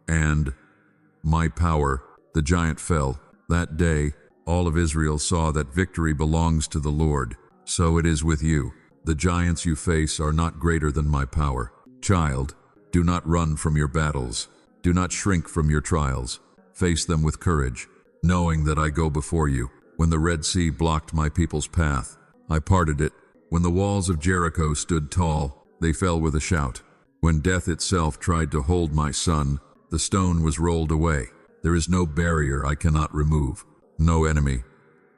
and my power, the giant fell. That day, all of Israel saw that victory belongs to the Lord. So it is with you. The giants you face are not greater than my power. Child, do not run from your battles. Do not shrink from your trials. Face them with courage, knowing that I go before you. When the Red Sea blocked my people's path, I parted it. When the walls of Jericho stood tall, they fell with a shout. When death itself tried to hold my son, the stone was rolled away. There is no barrier I cannot remove, no enemy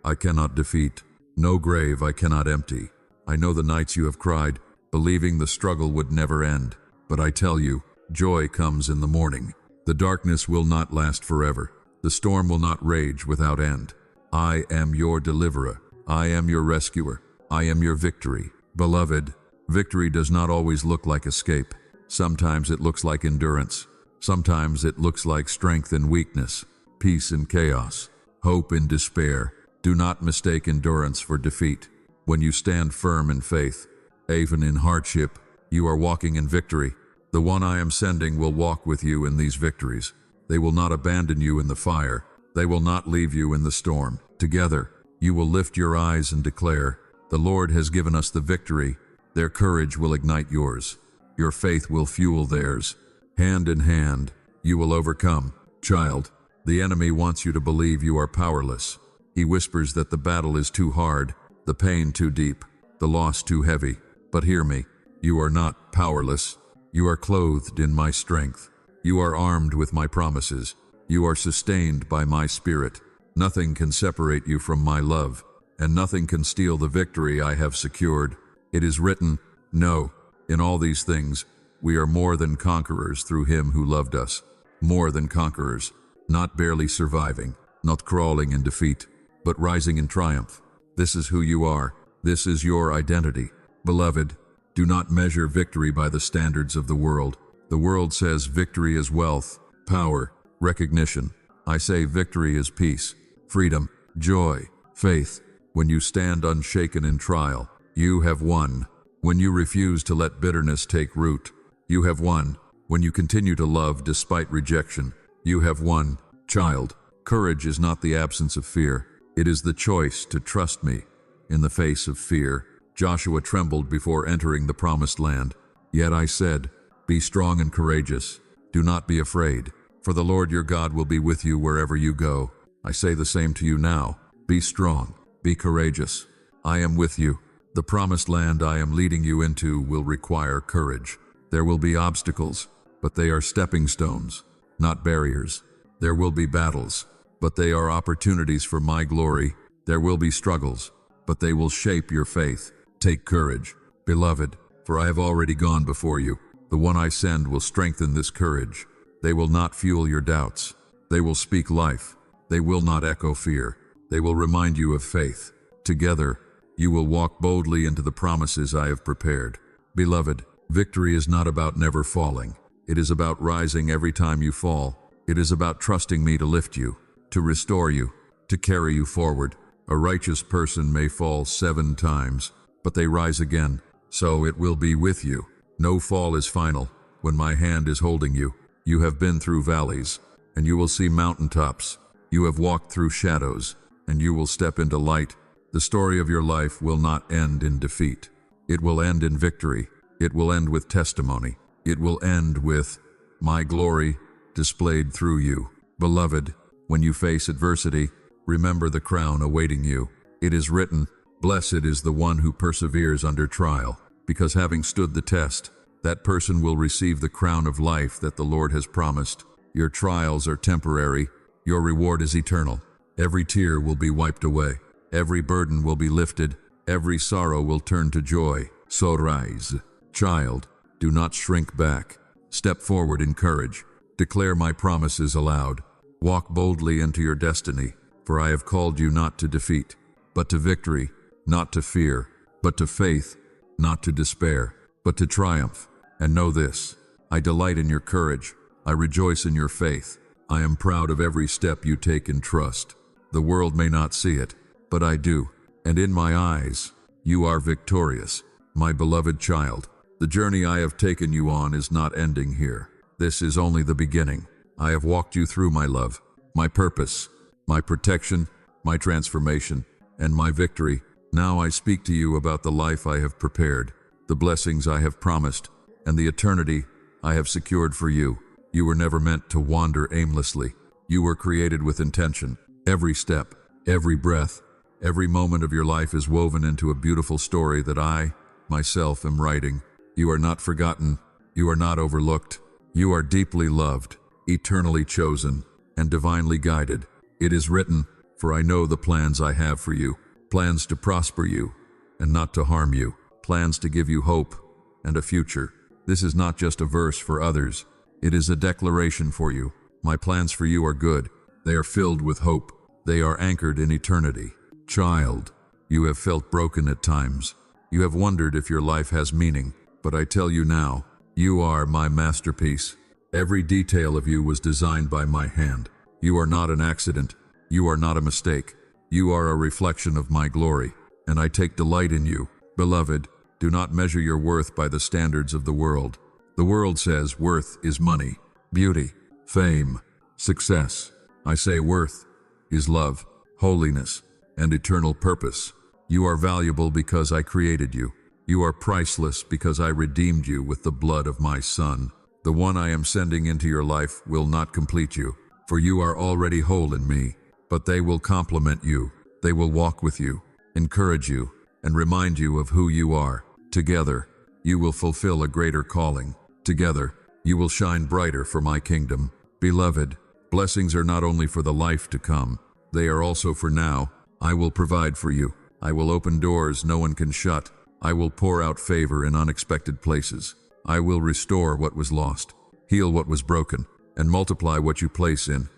I cannot defeat, no grave I cannot empty. I know the nights you have cried, believing the struggle would never end. But I tell you, joy comes in the morning. The darkness will not last forever. The storm will not rage without end. I am your deliverer. I am your rescuer. I am your victory. Beloved, victory does not always look like escape. Sometimes it looks like endurance. Sometimes it looks like strength in weakness, peace in chaos, hope in despair. Do not mistake endurance for defeat. When you stand firm in faith, even in hardship, you are walking in victory. The one I am sending will walk with you in these victories. They will not abandon you in the fire. They will not leave you in the storm. Together, you will lift your eyes and declare, the Lord has given us the victory. Their courage will ignite yours. Your faith will fuel theirs. Hand in hand, you will overcome. Child, the enemy wants you to believe you are powerless. He whispers that the battle is too hard, the pain too deep, the loss too heavy. But hear me, you are not powerless. You are clothed in my strength. You are armed with my promises. You are sustained by my Spirit. Nothing can separate you from my love, and nothing can steal the victory I have secured. It is written, no, in all these things, we are more than conquerors through him who loved us. More than conquerors, not barely surviving, not crawling in defeat, but rising in triumph. This is who you are. This is your identity. Beloved, do not measure victory by the standards of the world. The world says victory is wealth, power, recognition. I say victory is peace, freedom, joy, faith. When you stand unshaken in trial, you have won. When you refuse to let bitterness take root, you have won. When you continue to love despite rejection, you have won. Child, courage is not the absence of fear. It is the choice to trust me in the face of fear. Joshua trembled before entering the promised land. Yet I said, be strong and courageous. Do not be afraid, for the Lord your God will be with you wherever you go. I say the same to you now. Be strong, be courageous. I am with you. The promised land I am leading you into will require courage. There will be obstacles, but they are stepping stones, not barriers. There will be battles, but they are opportunities for my glory. There will be struggles, but they will shape your faith. Take courage, beloved, for I have already gone before you. The one I send will strengthen this courage. They will not fuel your doubts. They will speak life. They will not echo fear. They will remind you of faith. Together, you will walk boldly into the promises I have prepared. Beloved, victory is not about never falling. It is about rising every time you fall. It is about trusting me to lift you, to restore you, to carry you forward. A righteous person may fall 7 times, but they rise again. So it will be with you. No fall is final. When my hand is holding you, you have been through valleys, and you will see mountaintops. You have walked through shadows, and you will step into light. The story of your life will not end in defeat. It will end in victory. It will end with testimony. It will end with my glory displayed through you. Beloved, when you face adversity, remember the crown awaiting you. It is written, "Blessed is the one who perseveres under trial," because having stood the test, that person will receive the crown of life that the Lord has promised. Your trials are temporary. Your reward is eternal. Every tear will be wiped away. Every burden will be lifted. Every sorrow will turn to joy. So rise. Child, do not shrink back. Step forward in courage. Declare my promises aloud. Walk boldly into your destiny, for I have called you not to defeat, but to victory, not to fear, but to faith, not to despair, but to triumph. And know this, I delight in your courage. I rejoice in your faith. I am proud of every step you take in trust. The world may not see it, but I do. And in my eyes, you are victorious. My beloved child, the journey I have taken you on is not ending here. This is only the beginning. I have walked you through my love, my purpose, my protection, my transformation, and my victory. Now I speak to you about the life I have prepared, the blessings I have promised, and the eternity I have secured for you. You were never meant to wander aimlessly. You were created with intention. Every step, every breath, every moment of your life is woven into a beautiful story that I, myself, am writing. You are not forgotten. You are not overlooked. You are deeply loved, eternally chosen, and divinely guided. It is written, "For I know the plans I have for you, plans to prosper you and not to harm you, plans to give you hope and a future." This is not just a verse for others. It is a declaration for you. My plans for you are good. They are filled with hope. They are anchored in eternity. Child, you have felt broken at times. You have wondered if your life has meaning. But I tell you now, you are my masterpiece. Every detail of you was designed by my hand. You are not an accident. You are not a mistake. You are a reflection of my glory, and I take delight in you. Beloved, do not measure your worth by the standards of the world. The world says worth is money, beauty, fame, success. I say worth is love, holiness, and eternal purpose. You are valuable because I created you. You are priceless because I redeemed you with the blood of my Son. The one I am sending into your life will not complete you, for you are already whole in me. But they will complement you. They will walk with you, encourage you, and remind you of who you are. Together, you will fulfill a greater calling. Together, you will shine brighter for my kingdom. Beloved, blessings are not only for the life to come, they are also for now. I will provide for you. I will open doors no one can shut. I will pour out favor in unexpected places. I will restore what was lost, heal what was broken, and multiply what you place in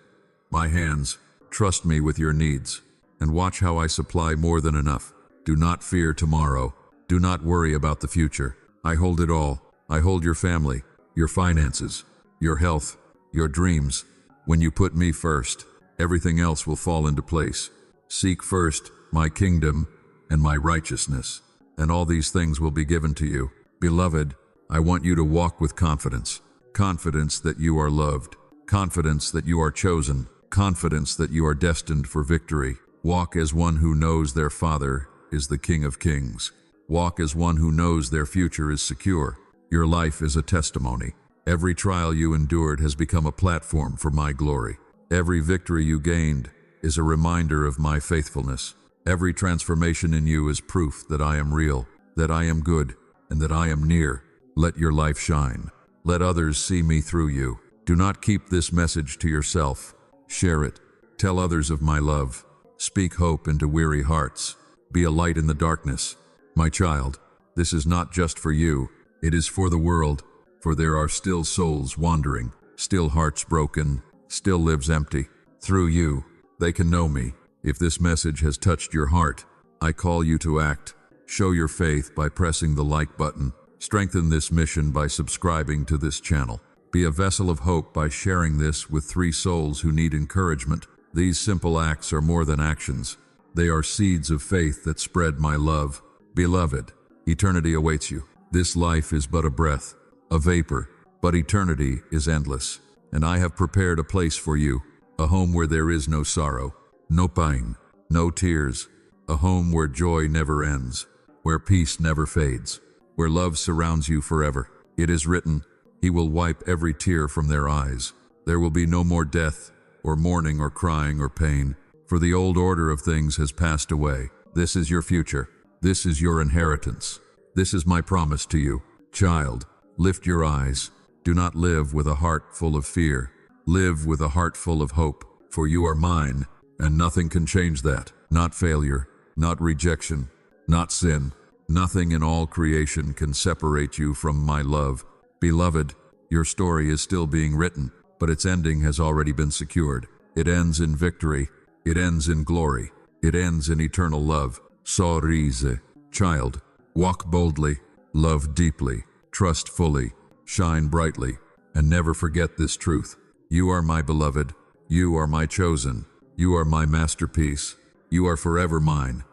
my hands. Trust me with your needs, and watch how I supply more than enough. Do not fear tomorrow. Do not worry about the future. I hold it all. I hold your family, your finances, your health, your dreams. When you put me first, everything else will fall into place. Seek first my kingdom and my righteousness, and all these things will be given to you. Beloved, I want you to walk with confidence. Confidence that you are loved. Confidence that you are chosen. Confidence that you are destined for victory. Walk as one who knows their Father is the King of Kings. Walk as one who knows their future is secure. Your life is a testimony. Every trial you endured has become a platform for my glory. Every victory you gained is a reminder of my faithfulness. Every transformation in you is proof that I am real, that I am good, and that I am near. Let your life shine. Let others see me through you. Do not keep this message to yourself. Share it. Tell others of my love. Speak hope into weary hearts. Be a light in the darkness. My child, this is not just for you. It is for the world, for there are still souls wandering, still hearts broken, still lives empty. Through you, they can know me. If this message has touched your heart, I call you to act. Show your faith by pressing the like button. Strengthen this mission by subscribing to this channel. Be a vessel of hope by sharing this with 3 souls who need encouragement. These simple acts are more than actions. They are seeds of faith that spread my love. Beloved, eternity awaits you. This life is but a breath, a vapor, but eternity is endless. And I have prepared a place for you, a home where there is no sorrow, no pain, no tears, a home where joy never ends, where peace never fades, where love surrounds you forever. It is written, He will wipe every tear from their eyes. There will be no more death, or mourning, or crying, or pain, for the old order of things has passed away. This is your future. This is your inheritance. This is my promise to you. Child, lift your eyes. Do not live with a heart full of fear. Live with a heart full of hope, for you are mine, and nothing can change that. Not failure, not rejection, not sin. Nothing in all creation can separate you from my love. Beloved, your story is still being written, but its ending has already been secured. It ends in victory. It ends in glory. It ends in eternal love. Sorrise. Child, walk boldly, love deeply, trust fully, shine brightly, and never forget this truth. You are my beloved. You are my chosen. You are my masterpiece. You are forever mine.